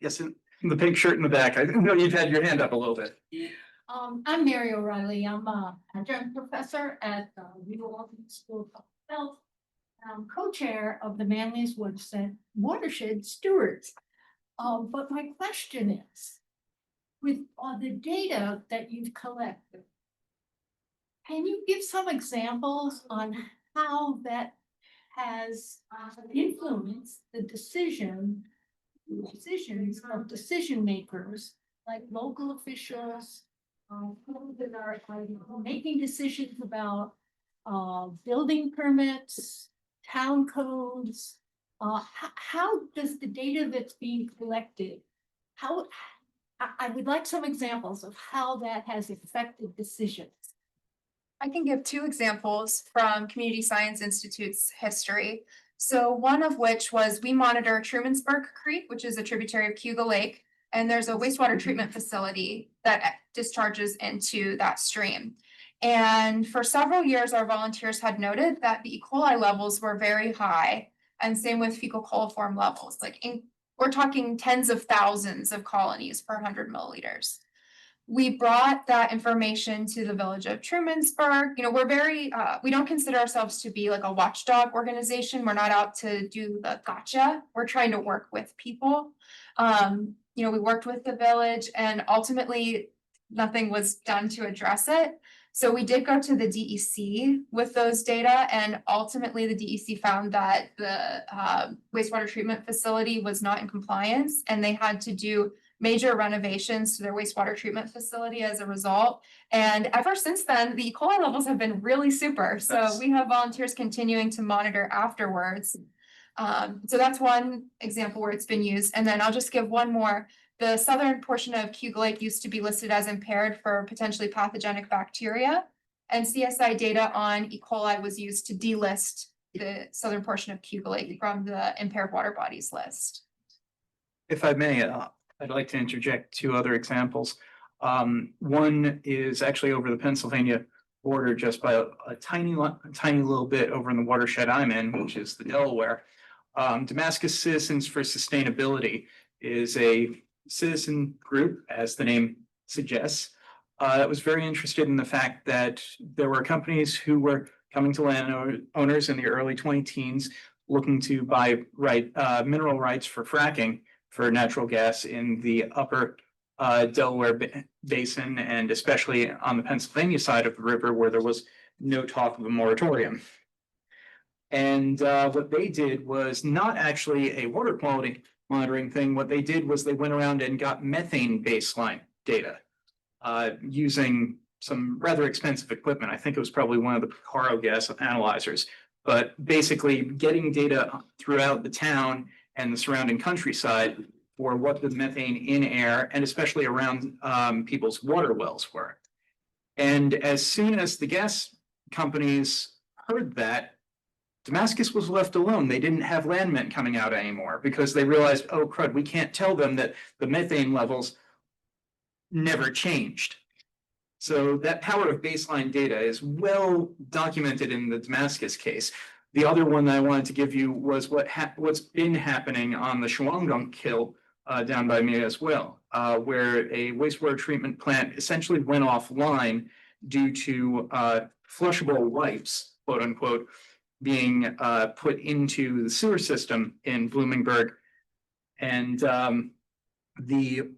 yes, in the pink shirt in the back, I know you've had your hand up a little bit. I'm Mary O'Reilly. I'm a adjunct professor at the Milwaukee School of Public Health. I'm co-chair of the Manly's Watershed Stewards. But my question is, with all the data that you've collected, can you give some examples on how that has influenced the decisions of decision makers, like local officials, that are making decisions about building permits, town codes? How does the data that's being collected, I would like some examples of how that has affected decisions. I can give 2 examples from Community Science Institute's history. So one of which was we monitor Trumansburg Creek, which is a tributary of Cuba Lake, and there's a wastewater treatment facility that discharges into that stream. And for several years, our volunteers had noted that the E. coli levels were very high, and same with fecal coliform levels. We're talking tens of thousands of colonies per 100 milliliters. We brought that information to the village of Trumansburg. You know, we're very, we don't consider ourselves to be like a watchdog organization. We're not out to do the gotcha. We're trying to work with people. You know, we worked with the village and ultimately nothing was done to address it. So we did go to the DEC with those data, and ultimately the DEC found that the wastewater treatment facility was not in compliance, and they had to do major renovations to their wastewater treatment facility as a result. And ever since then, the E. coli levels have been really super. So we have volunteers continuing to monitor afterwards. So that's one example where it's been used. And then I'll just give one more. The southern portion of Cuba Lake used to be listed as impaired for potentially pathogenic bacteria. And CSI data on E. coli was used to delist the southern portion of Cuba Lake from the impaired water bodies list. If I may, I'd like to interject 2 other examples. One is actually over the Pennsylvania border, just by a tiny little bit over in the watershed I'm in, which is the Delaware. Damascus Citizens for Sustainability is a citizen group, as the name suggests, that was very interested in the fact that there were companies who were coming to landowners in the early 2010s looking to buy mineral rights for fracking for natural gas in the upper Delaware Basin, and especially on the Pennsylvania side of the river where there was no talk of a moratorium. And what they did was not actually a water quality monitoring thing. What they did was they went around and got methane baseline data using some rather expensive equipment. I think it was probably one of the Picaro gas analyzers, but basically getting data throughout the town and the surrounding countryside for what the methane in air and especially around people's water wells were. And as soon as the gas companies heard that, Damascus was left alone. They didn't have landmen coming out anymore because they realized, oh crud, we can't tell them that the methane levels never changed. So that power of baseline data is well documented in the Damascus case. The other one that I wanted to give you was what's been happening on the Shawangunk Kill down by me as well, where a wastewater treatment plant essentially went offline due to flushable wipes, quote unquote, being put into the sewer system in Bloomingburg. And the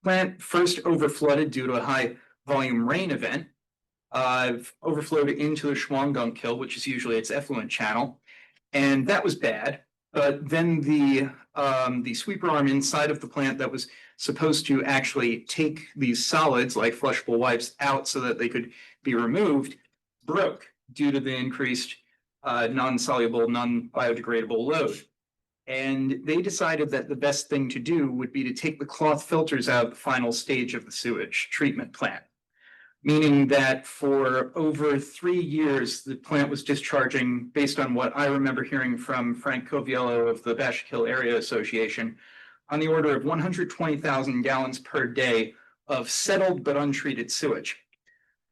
plant first overflooded due to a high volume rain event, overflowed into the Schwangunk Hill, which is usually its effluent channel. And that was bad. But then the sweeper arm inside of the plant that was supposed to actually take these solids like flushable wipes out so that they could be removed broke due to the increased non-soluble, non-biodegradable load. And they decided that the best thing to do would be to take the cloth filters out of the final stage of the sewage treatment plant. Meaning that for over 3 years, the plant was discharging, based on what I remember hearing from Frank Coviello of the Bashkill Area Association, on the order of 120,000 gallons per day of settled but untreated sewage.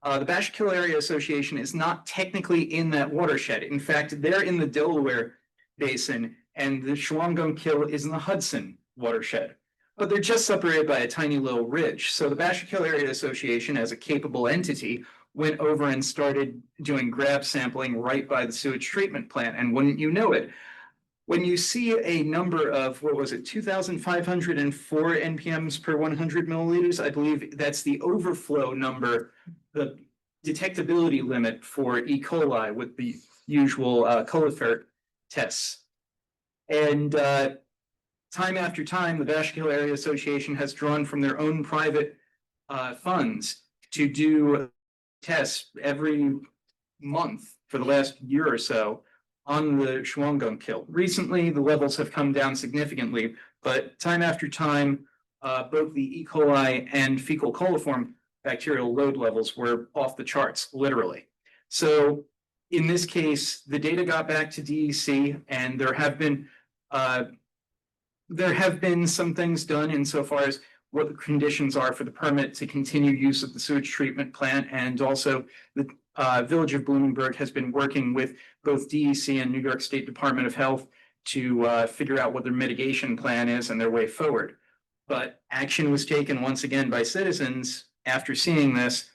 The Bashkill Area Association is not technically in that watershed. In fact, they're in the Delaware Basin, and the Schwangunk Hill is in the Hudson watershed. But they're just separated by a tiny little ridge. So the Bashkill Area Association, as a capable entity, went over and started doing grab sampling right by the sewage treatment plant. And wouldn't you know it, when you see a number of, what was it, 2,504 NPMs per 100 milliliters, I believe that's the overflow number, the detectability limit for E. coli with the usual Colifert tests. And time after time, the Bashkill Area Association has drawn from their own private funds to do tests every month for the last year or so on the Schwangunk Hill. Recently, the levels have come down significantly, but time after time, both the E. coli and fecal coliform bacterial load levels were off the charts, literally. So in this case, the data got back to DEC, and there have been some things done insofar as what the conditions are for the permit to continue use of the sewage treatment plant. And also the Village of Bloomingburg has been working with both DEC and New York State Department of Health to figure out what their mitigation plan is and their way forward. But action was taken once again by citizens after seeing this,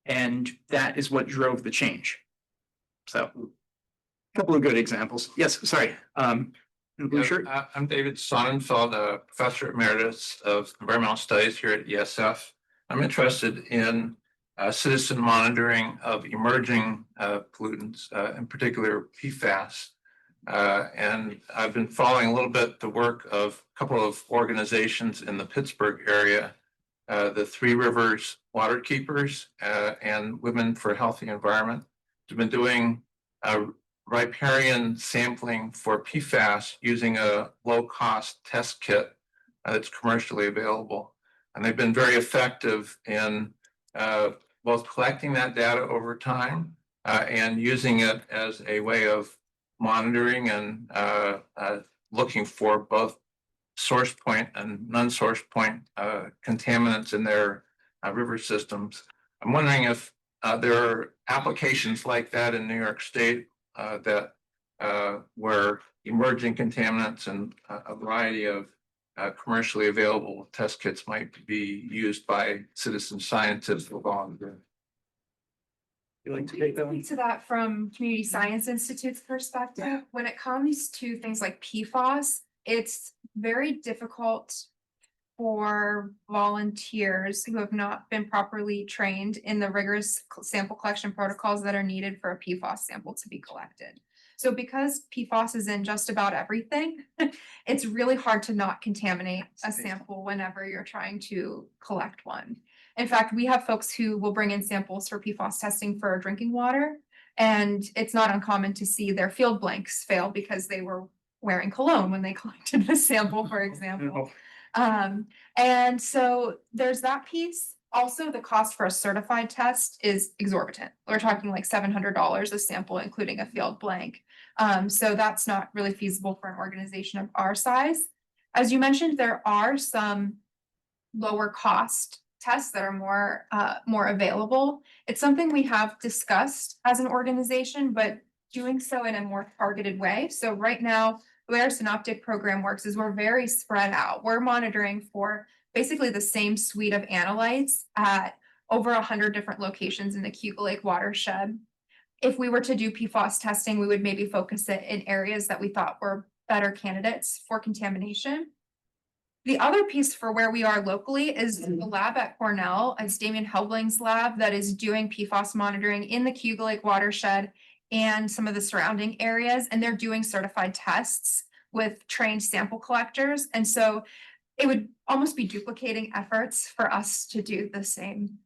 and that is what drove the change. So a couple of good examples. Yes, sorry. In the blue shirt. I'm David Sonnenfeld, a professor emeritus of environmental studies here at ESF. I'm interested in citizen monitoring of emerging pollutants, in particular PFAS. And I've been following a little bit the work of a couple of organizations in the Pittsburgh area, the Three Rivers Water Keepers and Women for a Healthy Environment. They've been doing riparian sampling for PFAS using a low-cost test kit that's commercially available. And they've been very effective in both collecting that data over time and using it as a way of monitoring and looking for both source point and non-source point contaminants in their river systems. I'm wondering if there are applications like that in New York State that where emerging contaminants and a variety of commercially available test kits might be used by citizen scientists or volunteers. You like to take that one? Speak to that from Community Science Institute's perspective. When it comes to things like PFAS, it's very difficult for volunteers who have not been properly trained in the rigorous sample collection protocols that are needed for a PFAS sample to be collected. So because PFAS is in just about everything, it's really hard to not contaminate a sample whenever you're trying to collect one. In fact, we have folks who will bring in samples for PFAS testing for drinking water, and it's not uncommon to see their field blanks fail because they were wearing cologne when they collected the sample, for example. And so there's that piece. Also, the cost for a certified test is exorbitant. We're talking like $700 a sample, including a field blank. So that's not really feasible for an organization of our size. As you mentioned, there are some lower cost tests that are more available. It's something we have discussed as an organization, but doing so in a more targeted way. So right now, the way our synoptic program works is we're very spread out. We're monitoring for basically the same suite of analytes at over 100 different locations in the Cuba Lake watershed. If we were to do PFAS testing, we would maybe focus it in areas that we thought were better candidates for contamination. The other piece for where we are locally is the lab at Cornell. It's Damien Helbling's lab that is doing PFAS monitoring in the Cuba Lake watershed and some of the surrounding areas, and they're doing certified tests with trained sample collectors. And so it would almost be duplicating efforts for us to do the same.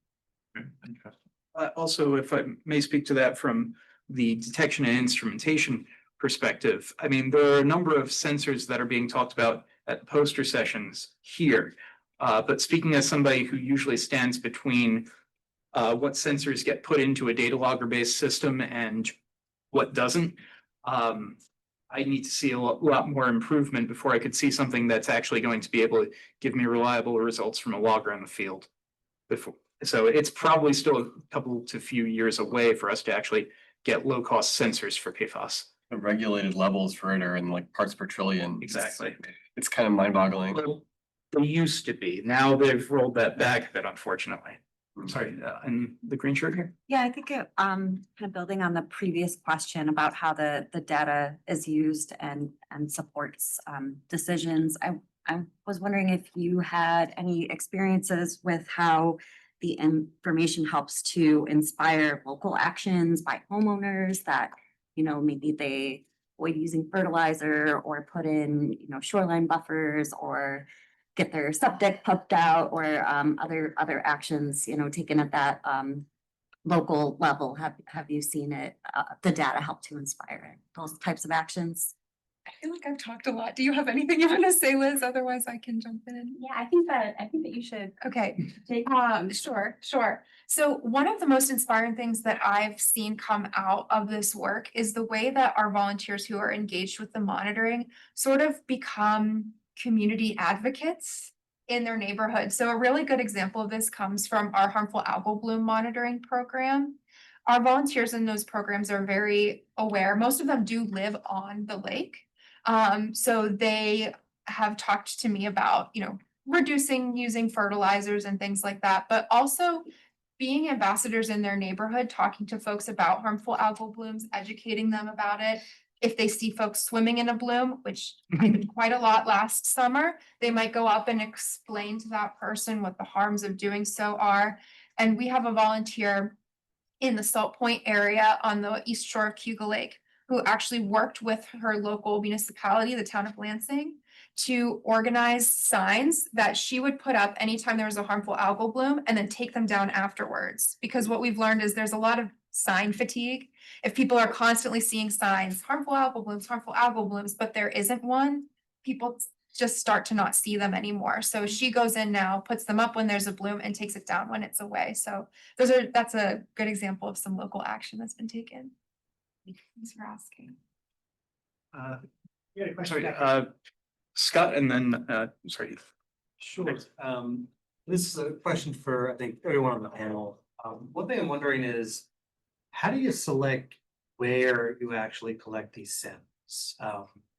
Also, if I may speak to that from the detection and instrumentation perspective, I mean, there are a number of sensors that are being talked about at poster sessions here. But speaking as somebody who usually stands between what sensors get put into a data logger-based system and what doesn't, I need to see a lot more improvement before I could see something that's actually going to be able to give me reliable results from a logger in the field. So it's probably still a couple to few years away for us to actually get low-cost sensors for PFAS. The regulated levels for it are in like parts per trillion. Exactly. It's kind of mind-boggling. Well, they used to be. Now they've rolled that back a bit, unfortunately. I'm sorry, and the green shirt here? Yeah, I think kind of building on the previous question about how the data is used and supports decisions. I was wondering if you had any experiences with how the information helps to inspire local actions by homeowners that, you know, maybe they avoid using fertilizer or put in, you know, shoreline buffers or get their septic pumped out or other actions, you know, taken at that local level. Have you seen it, the data help to inspire it, those types of actions? I feel like I've talked a lot. Do you have anything you want to say, Liz? Otherwise I can jump in. Yeah, I think that you should. Okay. Take Sure. So one of the most inspiring things that I've seen come out of this work is the way that our volunteers who are engaged with the monitoring sort of become community advocates in their neighborhood. So a really good example of this comes from our harmful algal bloom monitoring program. Our volunteers in those programs are very aware. Most of them do live on the lake. So they have talked to me about, you know, reducing using fertilizers and things like that, but also being ambassadors in their neighborhood, talking to folks about harmful algal blooms, educating them about it. If they see folks swimming in a bloom, which happened quite a lot last summer, they might go up and explain to that person what the harms of doing so are. And we have a volunteer in the Salt Point area on the east shore of Cuba Lake who actually worked with her local municipality, the town of Lansing, to organize signs that she would put up anytime there was a harmful algal bloom and then take them down afterwards. Because what we've learned is there's a lot of sign fatigue. If people are constantly seeing signs, harmful algal blooms, but there isn't one, people just start to not see them anymore. So she goes in now, puts them up when there's a bloom and takes it down when it's away. So that's a good example of some local action that's been taken. Thanks for asking. Sorry, Scott, and then, sorry. Sure. This is a question for, I think, everyone on the panel. One thing I'm wondering is, how do you select where you actually collect these samples?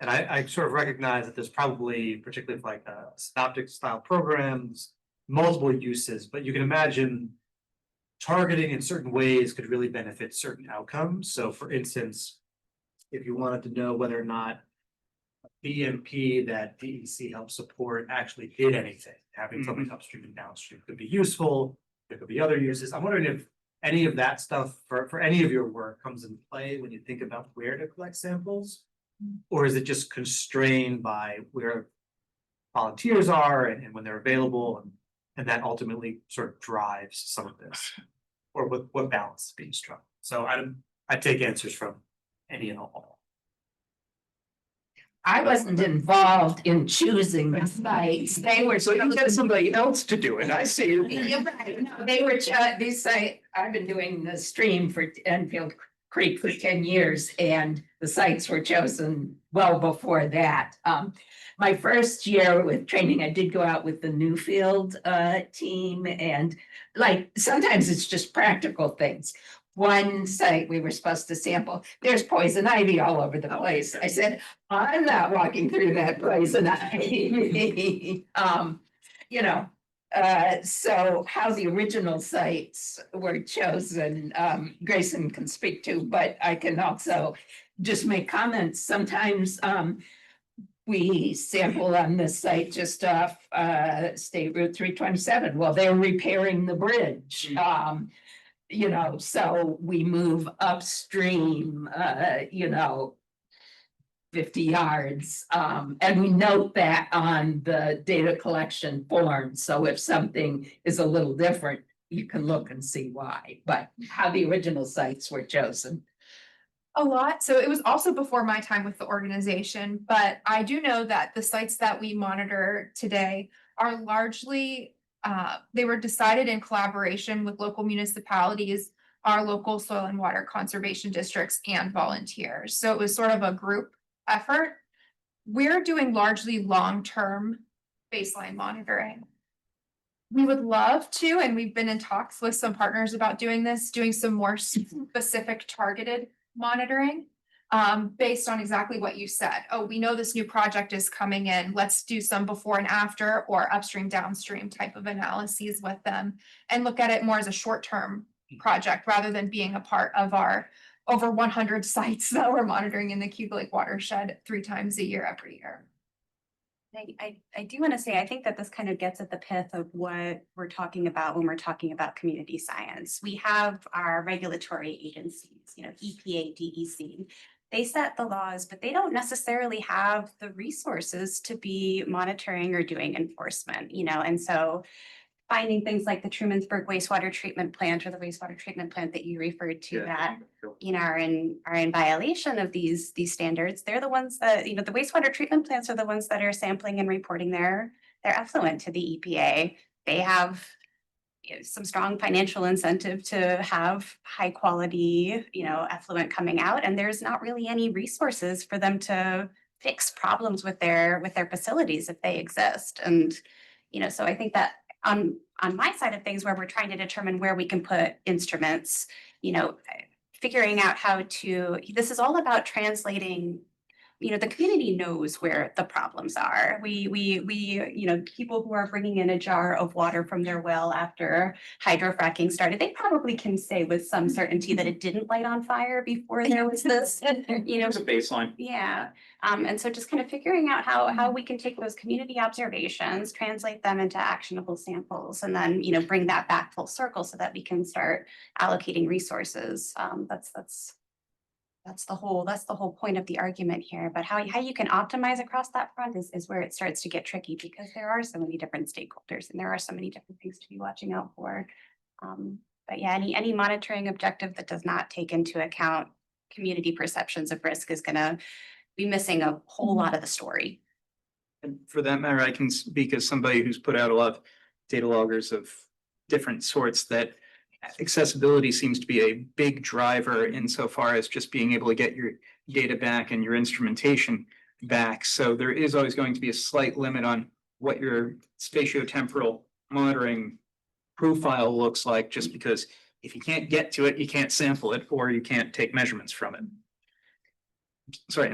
And I sort of recognize that there's probably, particularly for like synoptic style programs, multiple uses, but you can imagine targeting in certain ways could really benefit certain outcomes. So for instance, if you wanted to know whether or not BMP that DEC helped support actually did anything, having something upstream and downstream could be useful. There could be other uses. I'm wondering if any of that stuff for any of your work comes into play when you think about where to collect samples, or is it just constrained by where volunteers are and when they're available, and that ultimately sort of drives some of this, or what balance is being struck? So I take answers from any and all. I wasn't involved in choosing the sites. They were. So you get somebody else to do it, I see. You're right. No, they were, these site, I've been doing the stream for Enfield Creek for 10 years, and the sites were chosen well before that. My first year with training, I did go out with the Newfield team, and like, sometimes it's just practical things. One site we were supposed to sample, there's poison ivy all over the place. I said, I'm not walking through that poison ivy. You know, So how the original sites were chosen, Grayson can speak to, but I can also just make comments. Sometimes, we sample on this site just off, State Route 327. Well, they're repairing the bridge. You know, so we move upstream, 50 yards. And we note that on the data collection form. So if something is a little different, you can look and see why, but how the original sites were chosen. A lot. So it was also before my time with the organization, but I do know that the sites that we monitor today are largely, they were decided in collaboration with local municipalities, our local soil and water conservation districts, and volunteers. So it was sort of a group effort. We're doing largely long-term baseline monitoring. We would love to, and we've been in talks with some partners about doing this, doing some more specific targeted monitoring, based on exactly what you said. Oh, we know this new project is coming in. Let's do some before and after or upstream, downstream type of analyses with them and look at it more as a short-term project rather than being a part of our over 100 sites that we're monitoring in the Cuba Lake watershed 3 times a year every year. I do want to say, I think that this kind of gets at the pith of what we're talking about when we're talking about community science. We have our regulatory agencies, EPA, DEC. They set the laws, but they don't necessarily have the resources to be monitoring or doing enforcement, and so finding things like the Trumansburg wastewater treatment plant or the wastewater treatment plant that you referred to that, are in violation of these standards. They're the ones that, the wastewater treatment plants are the ones that are sampling and reporting their effluent to the EPA. They have some strong financial incentive to have high quality, effluent coming out, and there's not really any resources for them to fix problems with their facilities if they exist. And, so I think that on my side of things, where we're trying to determine where we can put instruments, figuring out how to, this is all about translating, the community knows where the problems are. We, people who are bringing in a jar of water from their well after hydrofracking started, they probably can say with some certainty that it didn't light on fire before there was this, It's a baseline. Yeah. And so just kind of figuring out how we can take those community observations, translate them into actionable samples, and then, bring that back full circle so that we can start allocating resources. That's the whole point of the argument here. But how you can optimize across that front is where it starts to get tricky, because there are so many different stakeholders and there are so many different things to be watching out for. But yeah, any monitoring objective that does not take into account community perceptions of risk is going to be missing a whole lot of the story. And for that matter, I can speak as somebody who's put out a lot of data loggers of different sorts, that accessibility seems to be a big driver insofar as just being able to get your data back and your instrumentation back. So there is always going to be a slight limit on what your spatiotemporal monitoring profile looks like, just because if you can't get to it, you can't sample it, or you can't take measurements from it. Sorry,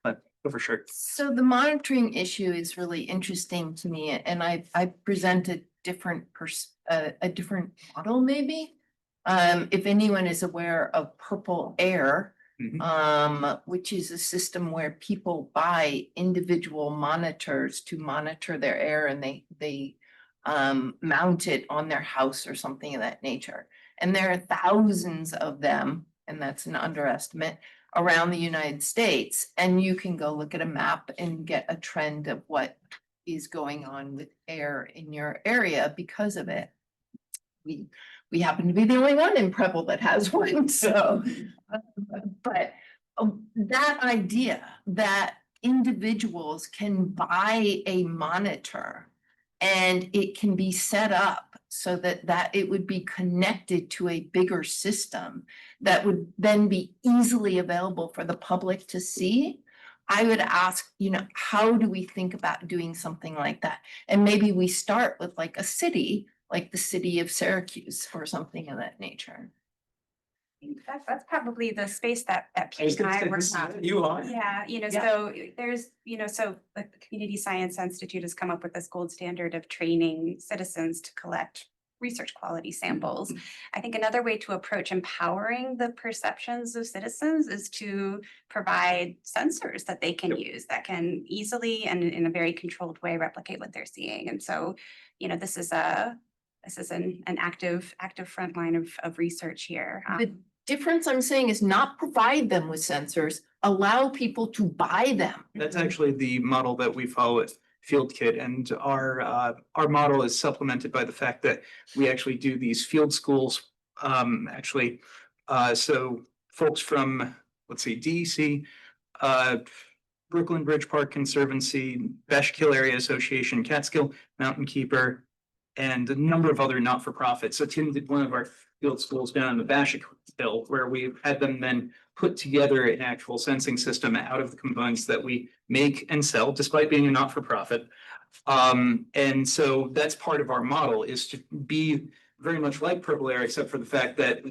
go for sure. So the monitoring issue is really interesting to me, and I present a different model maybe. If anyone is aware of Purple Air, which is a system where people buy individual monitors to monitor their air, and they mount it on their house or something of that nature. And there are thousands of them, and that's an underestimate, around the United States. And you can go look at a map and get a trend of what is going on with air in your area because of it. We happen to be the only one in Preble that has one, so, but that idea that individuals can buy a monitor and it can be set up so that it would be connected to a bigger system that would then be easily available for the public to see. I would ask, how do we think about doing something like that? And maybe we start with like a city, like the city of Syracuse or something of that nature. That's probably the space that Pete and I work on. You are. Yeah, Yeah. so there's, so the Community Science Institute has come up with this gold standard of training citizens to collect research quality samples. I think another way to approach empowering the perceptions of citizens is to provide sensors that they can use that can easily and in a very controlled way replicate what they're seeing. And so, this is an active front line of research here. The difference I'm saying is not provide them with sensors, allow people to buy them. That's actually the model that we follow at FieldKit, and our model is supplemented by the fact that we actually do these field schools. So folks from, let's see, DEC, Brooklyn Bridge Park Conservancy, Bashkill Area Association, Catskill Mountain Keeper, and a number of other not-for-profits. So Tim did one of our field schools down in the Bashkill, where we had them then put together an actual sensing system out of the components that we make and sell, despite being a not-for-profit. And so that's part of our model, is to be very much like Purple Air, except for the fact that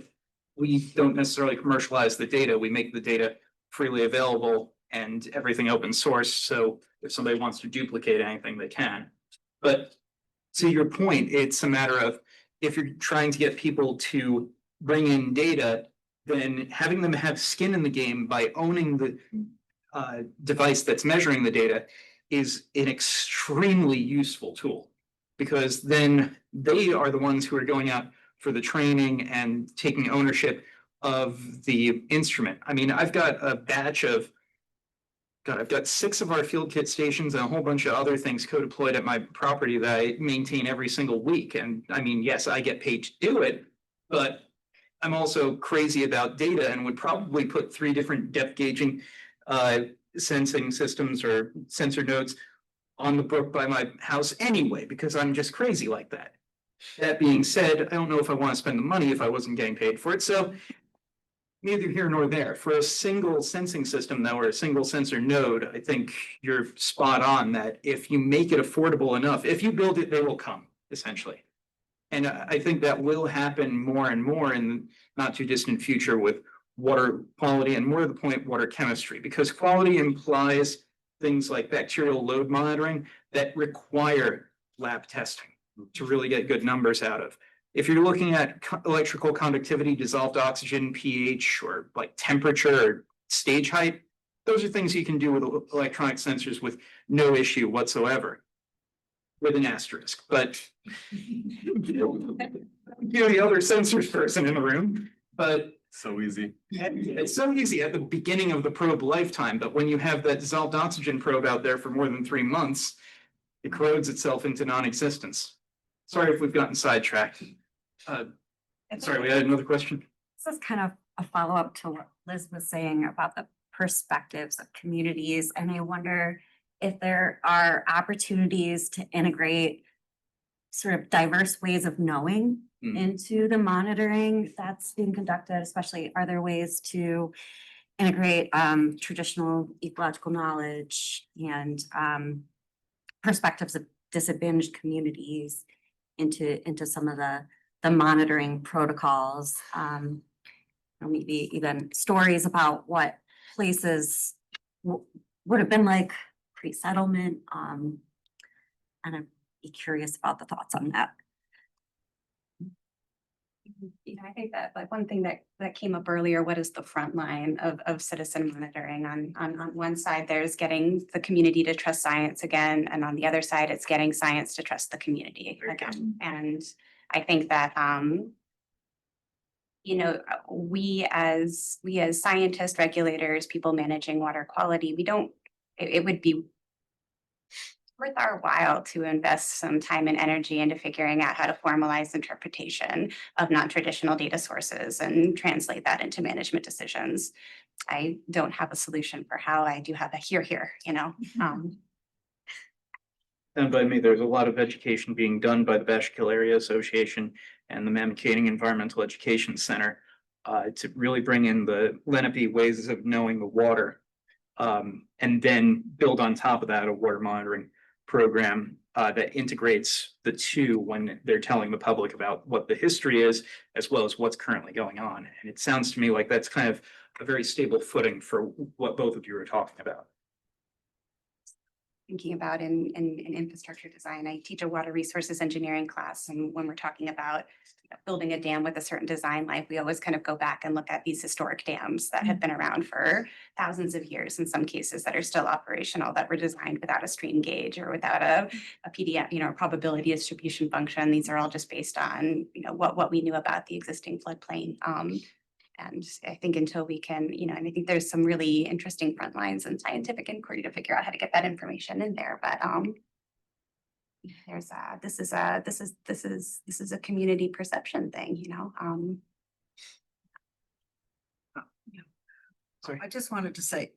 we don't necessarily commercialize the data. We make the data freely available and everything open source. So if somebody wants to duplicate anything, they can. But to your point, it's a matter of, if you're trying to get people to bring in data, then having them have skin in the game by owning the device that's measuring the data is an extremely useful tool, because then they are the ones who are going out for the training and taking ownership of the instrument. I mean, I've got a batch of, I've got 6 of our FieldKit stations and a whole bunch of other things co-deployed at my property that I maintain every single week. And I mean, yes, I get paid to do it, but I'm also crazy about data and would probably put 3 different depth gauging sensing systems or sensor nodes on the brook by my house anyway, because I'm just crazy like that. That being said, I don't know if I want to spend the money if I wasn't getting paid for it. So neither here nor there. For a single sensing system, though, or a single sensor node, I think you're spot on that if you make it affordable enough, if you build it, they will come, essentially. And I think that will happen more and more in the not too distant future with water quality, and more to the point, water chemistry, because quality implies things like bacterial load monitoring that require lab testing to really get good numbers out of. If you're looking at electrical conductivity, dissolved oxygen, pH, or like temperature or stage height, those are things you can do with electronic sensors with no issue whatsoever, with an asterisk. But you're the other sensors person in the room, but So easy. it's so easy at the beginning of the probe lifetime, but when you have that dissolved oxygen probe out there for more than 3 months, it corrodes itself into non-existence. Sorry if we've gotten sidetracked. Sorry, we had another question. This is kind of a follow-up to what Liz was saying about the perspectives of communities. And I wonder if there are opportunities to integrate sort of diverse ways of knowing into the monitoring that's being conducted, especially are there ways to integrate traditional ecological knowledge and perspectives of disadvantaged communities into some of the monitoring protocols, or maybe even stories about what places would have been like pre-settlement. And I'd be curious about the thoughts on that. I think that like one thing that came up earlier, what is the front line of citizen monitoring? On one side, there's getting the community to trust science again, and on the other side, it's getting science to trust the community again. And I think that we as scientists, regulators, people managing water quality, it would be worth our while to invest some time and energy into figuring out how to formalize interpretation of non-traditional data sources and translate that into management decisions. I don't have a solution for how. I do have a here. And by me, there's a lot of education being done by the Bashkill Area Association and the Mamakating Environmental Education Center to really bring in the Lenape ways of knowing the water, and then build on top of that a water monitoring program. that integrates the two when they're telling the public about what the history is, as well as what's currently going on. And it sounds to me like that's kind of a very stable footing for what both of you are talking about. Thinking about in infrastructure design, I teach a water resources engineering class, and when we're talking about building a dam with a certain design life, we always kind of go back and look at these historic dams that have been around for thousands of years, in some cases that are still operational, that were designed without a stream gauge or without a PDF, a probability distribution function. These are all just based on, what we knew about the existing floodplain. And I think until we can, and I think there's some really interesting front lines and scientific inquiry to figure out how to get that information in there. But there's this is a community perception thing, Sorry, I just wanted to say,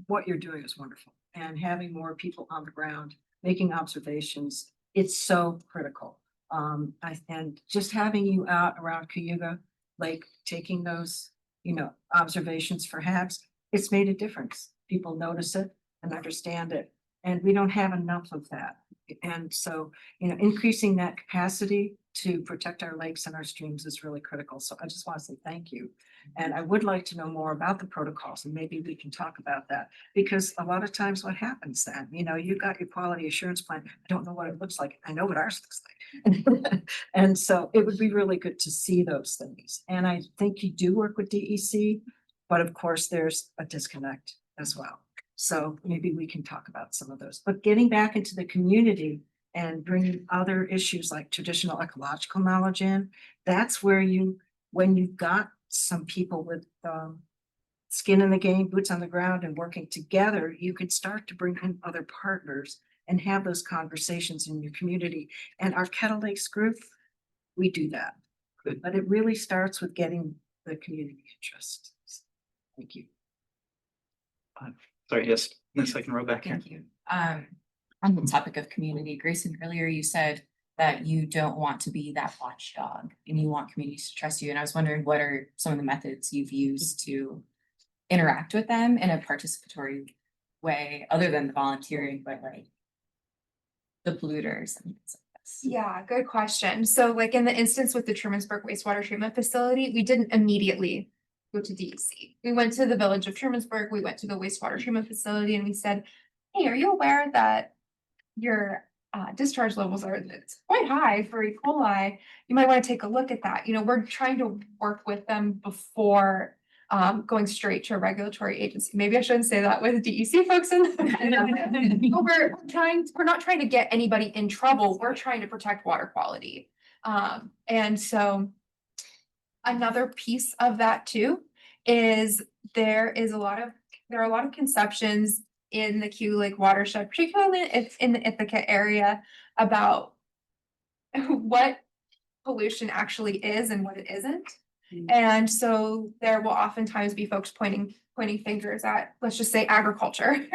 what you're doing is wonderful, and having more people on the ground, making observations, it's so critical. And just having you out around Cayuga Lake, taking those, observations for HABs, it's made a difference. People notice it and understand it, and we don't have enough of that. And so, increasing that capacity to protect our lakes and our streams is really critical. So I just want to say thank you. And I would like to know more about the protocols, and maybe we can talk about that, because a lot of times what happens then, you got your quality assurance plan. I don't know what it looks like. I know what ours looks like. And so it would be really good to see those things. And I think you do work with DEC, but of course there's a disconnect as well. So maybe we can talk about some of those, but getting back into the community and bringing other issues like traditional ecological knowledge in, that's where when you've got some people with skin in the game, boots on the ground, and working together, you could start to bring in other partners and have those conversations in your community. And our Kettle Lakes group, we do that. Good. But it really starts with getting the community interest. Thank you. Sorry, yes, in the second row back here. Thank you. On the topic of community, Grayson, earlier you said that you don't want to be that watchdog and you want communities to trust you. And I was wondering, what are some of the methods you've used to interact with them in a participatory way, other than the volunteering, but like the polluters and things like this? Yeah, good question. So like in the instance with the Trumansburg wastewater treatment facility, we didn't immediately go to DEC. We went to the village of Trumansburg, we went to the wastewater treatment facility, and we said, hey, are you aware that your discharge levels are quite high for E. coli? You might want to take a look at that. We're trying to work with them before going straight to a regulatory agency. Maybe I shouldn't say that with DEC folks in we're not trying to get anybody in trouble. We're trying to protect water quality. And so another piece of that too is there are a lot of conceptions in the Cayuga Lake watershed, particularly in the Ithaca area, about what pollution actually is and what it isn't. And so there will oftentimes be folks pointing fingers at, let's just say, agriculture.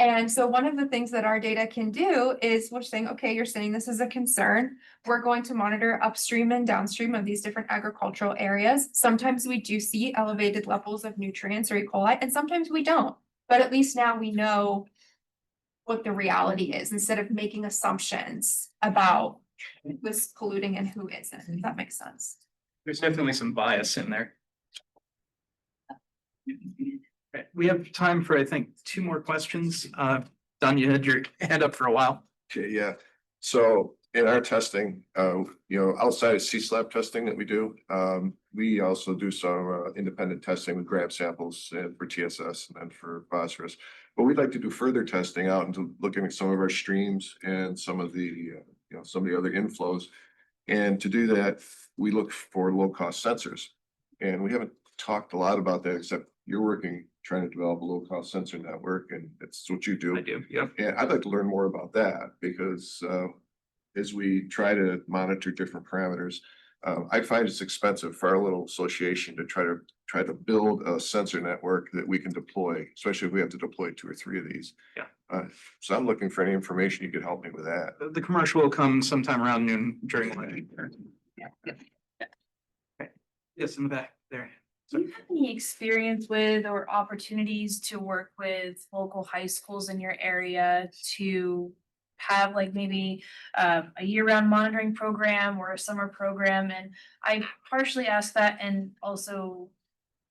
And so one of the things that our data can do is we're saying, okay, you're saying this is a concern. We're going to monitor upstream and downstream of these different agricultural areas. Sometimes we do see elevated levels of nutrients or E. coli, and sometimes we don't. But at least now we know what the reality is, instead of making assumptions about who's polluting and who isn't, if that makes sense. There's definitely some bias in there. We have time for, I think, 2 more questions. Don, you had your hand up for a while. Okay, yeah. So in our testing, outside of C-SLAB testing that we do, we also do some independent testing with grab samples and for TSS and then for phosphorus. But we'd like to do further testing out into looking at some of our streams and some of the other inflows. And to do that, we look for low-cost sensors. And we haven't talked a lot about that, except you're trying to develop a low-cost sensor network, and that's what you do. I do, yep. And I'd like to learn more about that, because as we try to monitor different parameters, I find it's expensive for our little association to try to build a sensor network that we can deploy, especially if we have to deploy 2 or 3 of these. Yeah. So I'm looking for any information you could help me with that. The commercial will come sometime around noon during lunch. Yeah. Okay. Yes, in the back there. Do you have any experience with or opportunities to work with local high schools in your area to have like maybe a year-round monitoring program or a summer program. And I partially asked that and also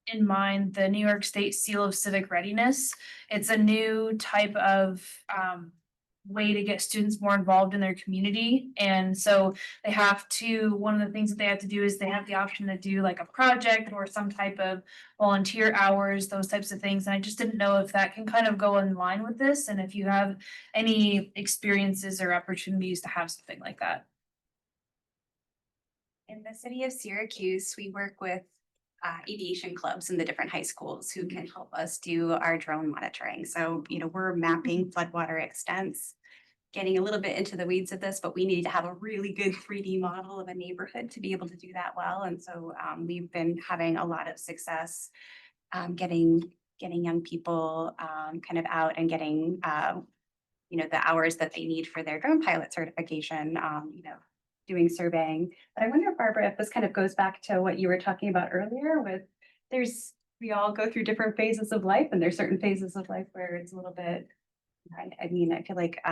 in mind the New York State Seal of Civic Readiness. It's a new type of way to get students more involved in their community. And so they have to, one of the things that they have to do is they have the option to do like a project or some type of volunteer hours, those types of things. And I just didn't know if that can kind of go in line with this and if you have any experiences or opportunities to have something like that. In the city of Syracuse, we work with aviation clubs in the different high schools who can help us do our drone monitoring. So, we're mapping floodwater extents, getting a little bit into the weeds of this, but we need to have a really good 3D model of a neighborhood to be able to do that well. And so we've been having a lot of success getting young people kind of out and getting the hours that they need for their drone pilot certification, doing surveying. But I wonder, Barbara, if this kind of goes back to what you were talking about earlier with we all go through different phases of life, and there's certain phases of life where it's a little bit, I feel like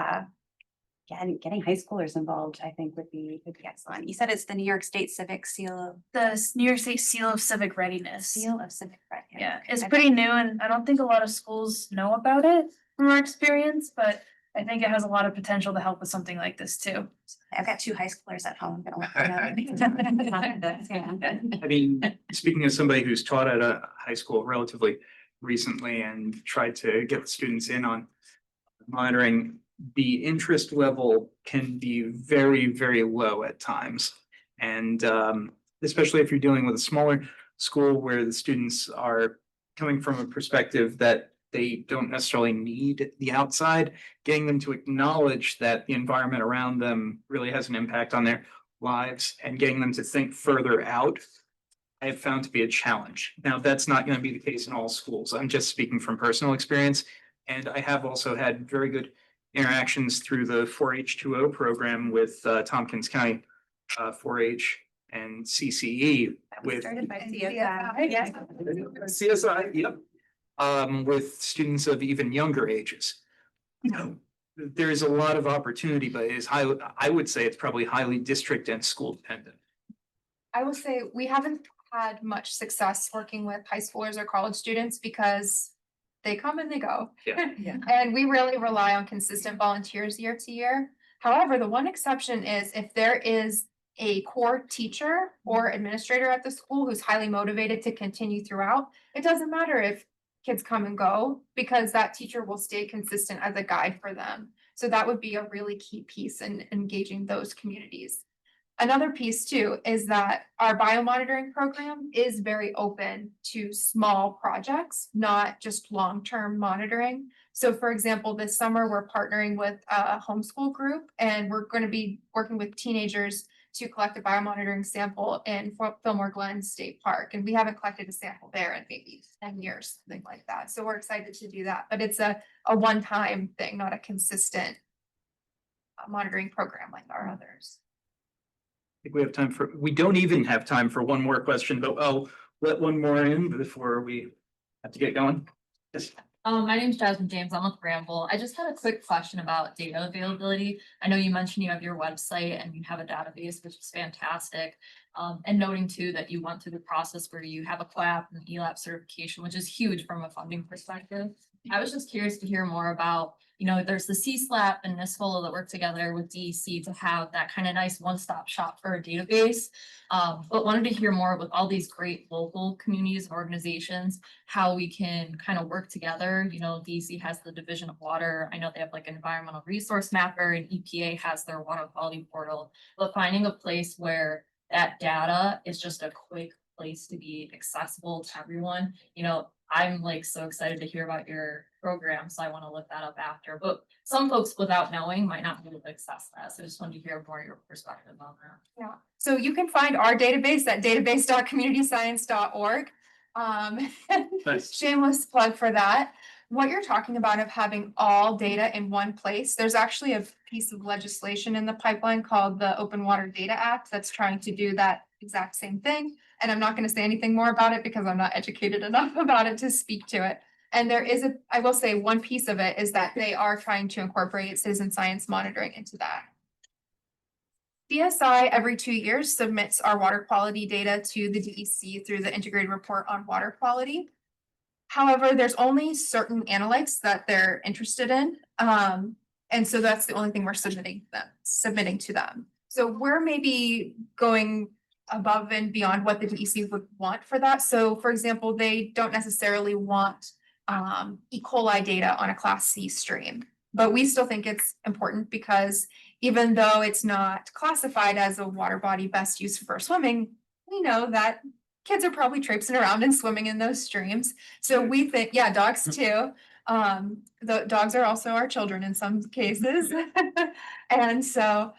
getting high schoolers involved, I think would be excellent. You said it's the New York State Civic Seal. The New York State Seal of Civic Readiness. Seal of Civic Readiness. Yeah, it's pretty new and I don't think a lot of schools know about it from our experience, but I think it has a lot of potential to help with something like this too. I've got 2 high schoolers at home. I mean, speaking as somebody who's taught at a high school relatively recently and tried to get the students in on monitoring, the interest level can be very, very low at times. And especially if you're dealing with a smaller school where the students are coming from a perspective that they don't necessarily need the outside, getting them to acknowledge that the environment around them really has an impact on their lives and getting them to think further out, I have found to be a challenge. Now, that's not going to be the case in all schools. I'm just speaking from personal experience. And I have also had very good interactions through the 4-H2O program with Tompkins County 4-H and CCE with Started by CSI. Yes. CSI, yep. With students of even younger ages. There is a lot of opportunity, but it is I would say it's probably highly district and school dependent. I will say we haven't had much success working with high schoolers or college students because they come and they go. Yeah. And we really rely on consistent volunteers year to year. However, the one exception is if there is a core teacher or administrator at the school who's highly motivated to continue throughout, it doesn't matter if kids come and go because that teacher will stay consistent as a guide for them. So that would be a really key piece in engaging those communities. Another piece too is that our biomonitoring program is very open to small projects, not just long-term monitoring. So for example, this summer we're partnering with a homeschool group and we're going to be working with teenagers to collect a biomonitoring sample in Fillmore Glen State Park. And we haven't collected a sample there in maybe 10 years, something like that. So we're excited to do that, but it's a one-time thing, not a consistent monitoring program like our others. I think we don't even have time for one more question, but I'll let one more in before we have to get going. Yes. My name is Jasmine James. I'm with Bramble. I just had a quick question about data availability. I know you mentioned you have your website and you have a database, which is fantastic. And noting too that you went through the process where you have a CLAP and ELAP certification, which is huge from a funding perspective. I was just curious to hear more about, there's the CSLAP and NISFL that work together with DEC to have that kind of nice one-stop shop for a database. But wanted to hear more with all these great local communities and organizations, how we can kind of work together. DEC has the Division of Water. I know they have like an environmental resource mapper and EPA has their water quality portal, but finding a place where that data is just a quick place to be accessible to everyone. I'm like so excited to hear about your program, so I want to look that up after. But some folks without knowing might not be able to access that. So I just wanted to hear more of your perspective on that. Yeah, so you can find our database at database.communityscience.org. Nice. Shameless plug for that. What you're talking about of having all data in one place, there's actually a piece of legislation in the pipeline called the Open Water Data Act that's trying to do that exact same thing. And I'm not going to say anything more about it because I'm not educated enough about it to speak to it. And there is I will say one piece of it is that they are trying to incorporate citizen science monitoring into that. CSI every 2 years submits our water quality data to the DEC through the integrated report on water quality. However, there's only certain analytes that they're interested in. And so that's the only thing we're submitting to them. So we're maybe going above and beyond what the DEC would want for that. So for example, they don't necessarily want E. coli data on a Class C stream. But we still think it's important because even though it's not classified as a water body best used for swimming, we know that kids are probably traipsing around and swimming in those streams. So we think, yeah, dogs too. The dogs are also our children in some cases. And so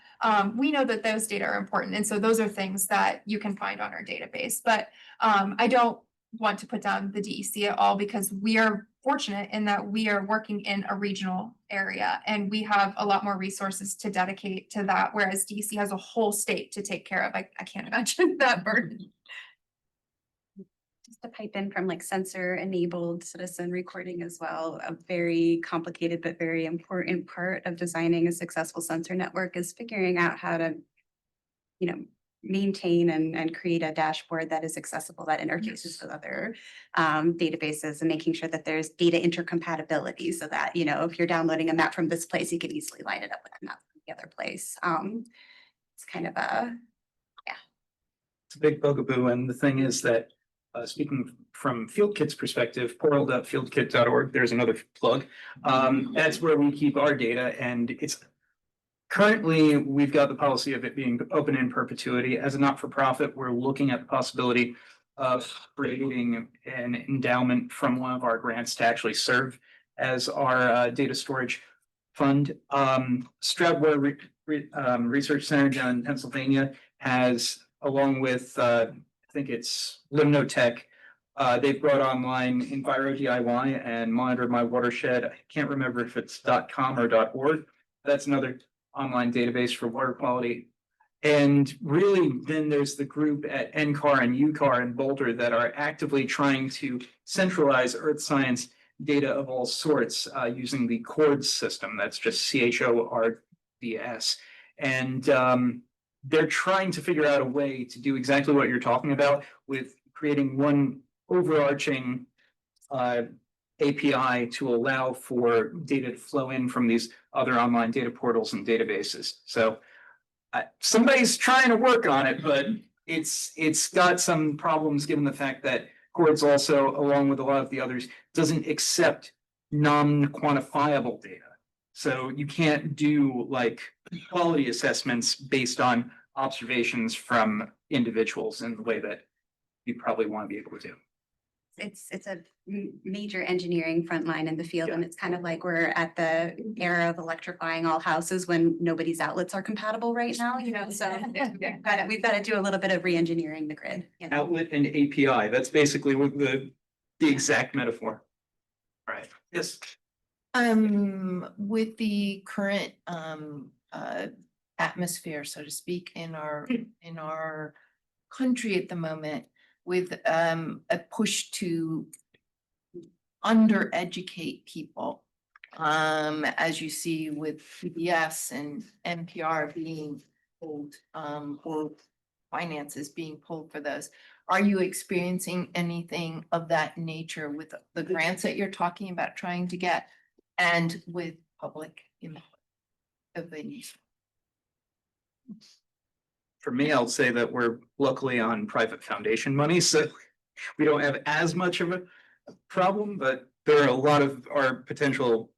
we know that those data are important. And so those are things that you can find on our database. But I don't want to put down the DEC at all because we are fortunate in that we are working in a regional area and we have a lot more resources to dedicate to that, whereas DEC has a whole state to take care of. I can't imagine that burden. Just to pipe in from like sensor enabled citizen recording as well, a very complicated but very important part of designing a successful sensor network is figuring out how to, you know, maintain and create a dashboard that is accessible, that interfaces with other databases and making sure that there's data intercompatibility so that, you know, if you're downloading a map from this place, you can easily line it up with a map from the other place. It's kind of a, It's a big bugaboo, and the thing is that speaking from FieldKit's perspective, portal.fieldkit.org, there's another plug. That's where we keep our data, and it's currently, we've got the policy of it being open in perpetuity. As a not-for-profit, we're looking at the possibility of creating an endowment from one of our grants to actually serve as our data storage fund. Stroudwater Research Center down in Pennsylvania has, along with, I think it's Limnotech, they've brought online EnviroDIY and Monitor My Watershed. I can't remember if it's .com or .org. That's another online database for water quality. And really, then there's the group at NCAR and UCAR in Boulder that are actively trying to centralize earth science data of all sorts using the CHORDS system. That's just CHORDS. And they're trying to figure out a way to do exactly what you're talking about with creating one overarching API to allow for data to flow in from these other online data portals and databases. So somebody's trying to work on it, but it's got some problems given the fact that CHORDS also, along with a lot of the others, doesn't accept non-quantifiable data. So you can't do like quality assessments based on observations from individuals in the way that you probably want to be able to do. it's a major engineering frontline in the field, and it's kind of like we're at the era of electrifying all houses when nobody's outlets are compatible right now, you know, so we've got to do a little bit of re-engineering the grid. You know? Outlet and API, that's basically what the exact metaphor. Right, yes. With the current atmosphere, so to speak, in our country at the moment, with a push to undereducate people, as you see with PBS and NPR being pulled, or finances being pulled for those. Are you experiencing anything of that nature with the grants that you're talking about trying to get and with public input of venues? For me, I'll say that we're luckily on private foundation money, so we don't have as much of a problem, but there are a lot of our potential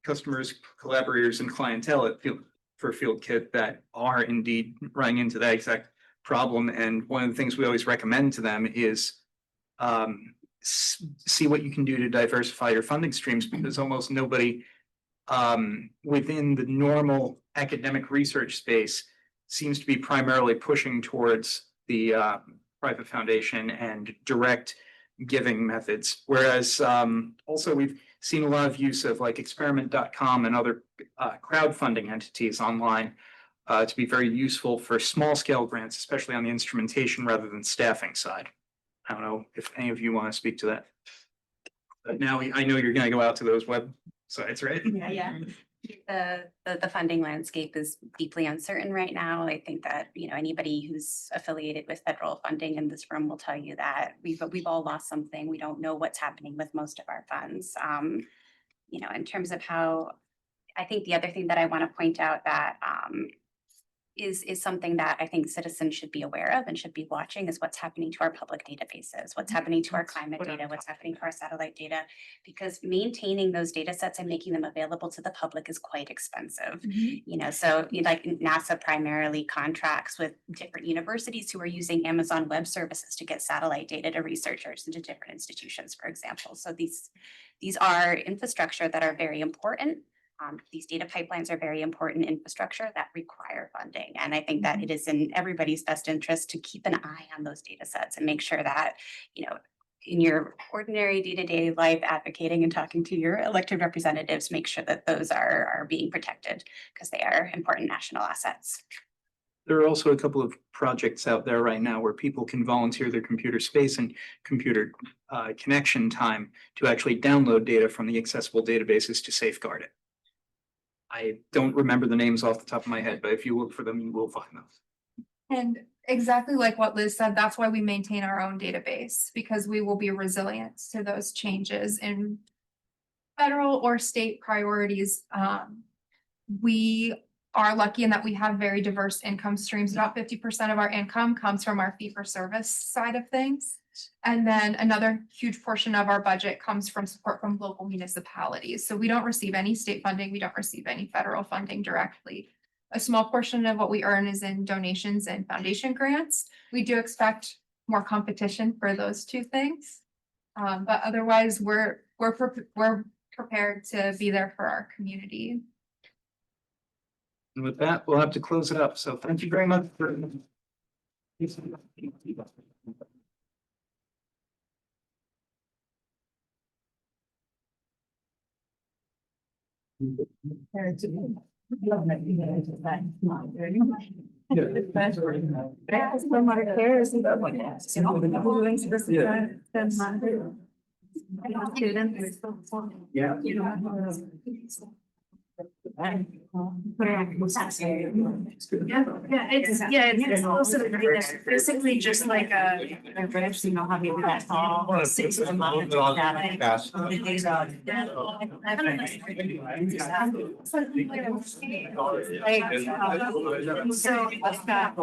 customers, collaborators, and clientele for FieldKit that are indeed running into that exact problem. And one of the things we always recommend to them is see what you can do to diversify your funding streams, because almost nobody within the normal academic research space seems to be primarily pushing towards the private foundation and direct giving methods. Whereas also we've seen a lot of use of like experiment.com and other crowdfunding entities online to be very useful for small scale grants, especially on the instrumentation rather than staffing side. I don't know if any of you want to speak to that. But now I know you're gonna go out to those websites, right? Yeah. The funding landscape is deeply uncertain right now. I think that, anybody who's affiliated with federal funding in this room will tell you that we've all lost something. We don't know what's happening with most of our funds. In terms of how, I think the other thing that I want to point out that is something that I think citizens should be aware of and should be watching is what's happening to our public databases, what's happening to our climate data, what's happening to our satellite data, because maintaining those data sets and making them available to the public is quite expensive. So like NASA primarily contracts with different universities who are using Amazon Web Services to get satellite data to researchers and to different institutions, for example. So these are infrastructure that are very important. These data pipelines are very important infrastructure that require funding. And I think that it is in everybody's best interest to keep an eye on those data sets and make sure that, in your ordinary day-to-day life, advocating and talking to your elected representatives, make sure that those are being protected because they are important national assets. There are also a couple of projects out there right now where people can volunteer their computer space and computer connection time to actually download data from the accessible databases to safeguard it. I don't remember the names off the top of my head, but if you look for them, you will find them. And exactly like what Liz said, that's why we maintain our own database, because we will be resilient to those changes in federal or state priorities. We are lucky in that we have very diverse income streams. About 50% of our income comes from our fee-for-service side of things. And then another huge portion of our budget comes from support from local municipalities. So we don't receive any state funding. We don't receive any federal funding directly. A small portion of what we earn is in donations and foundation grants. We do expect more competition for those two things. But otherwise, we're prepared to be there for our community. And with that, we'll have to close it up. So thank you very much for. It's also basically just like a branch, how maybe that's all 6 months so I've got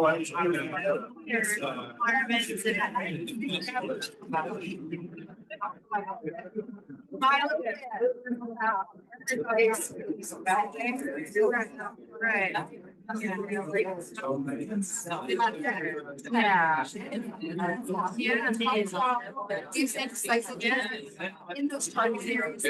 right. These exercises in those time areas,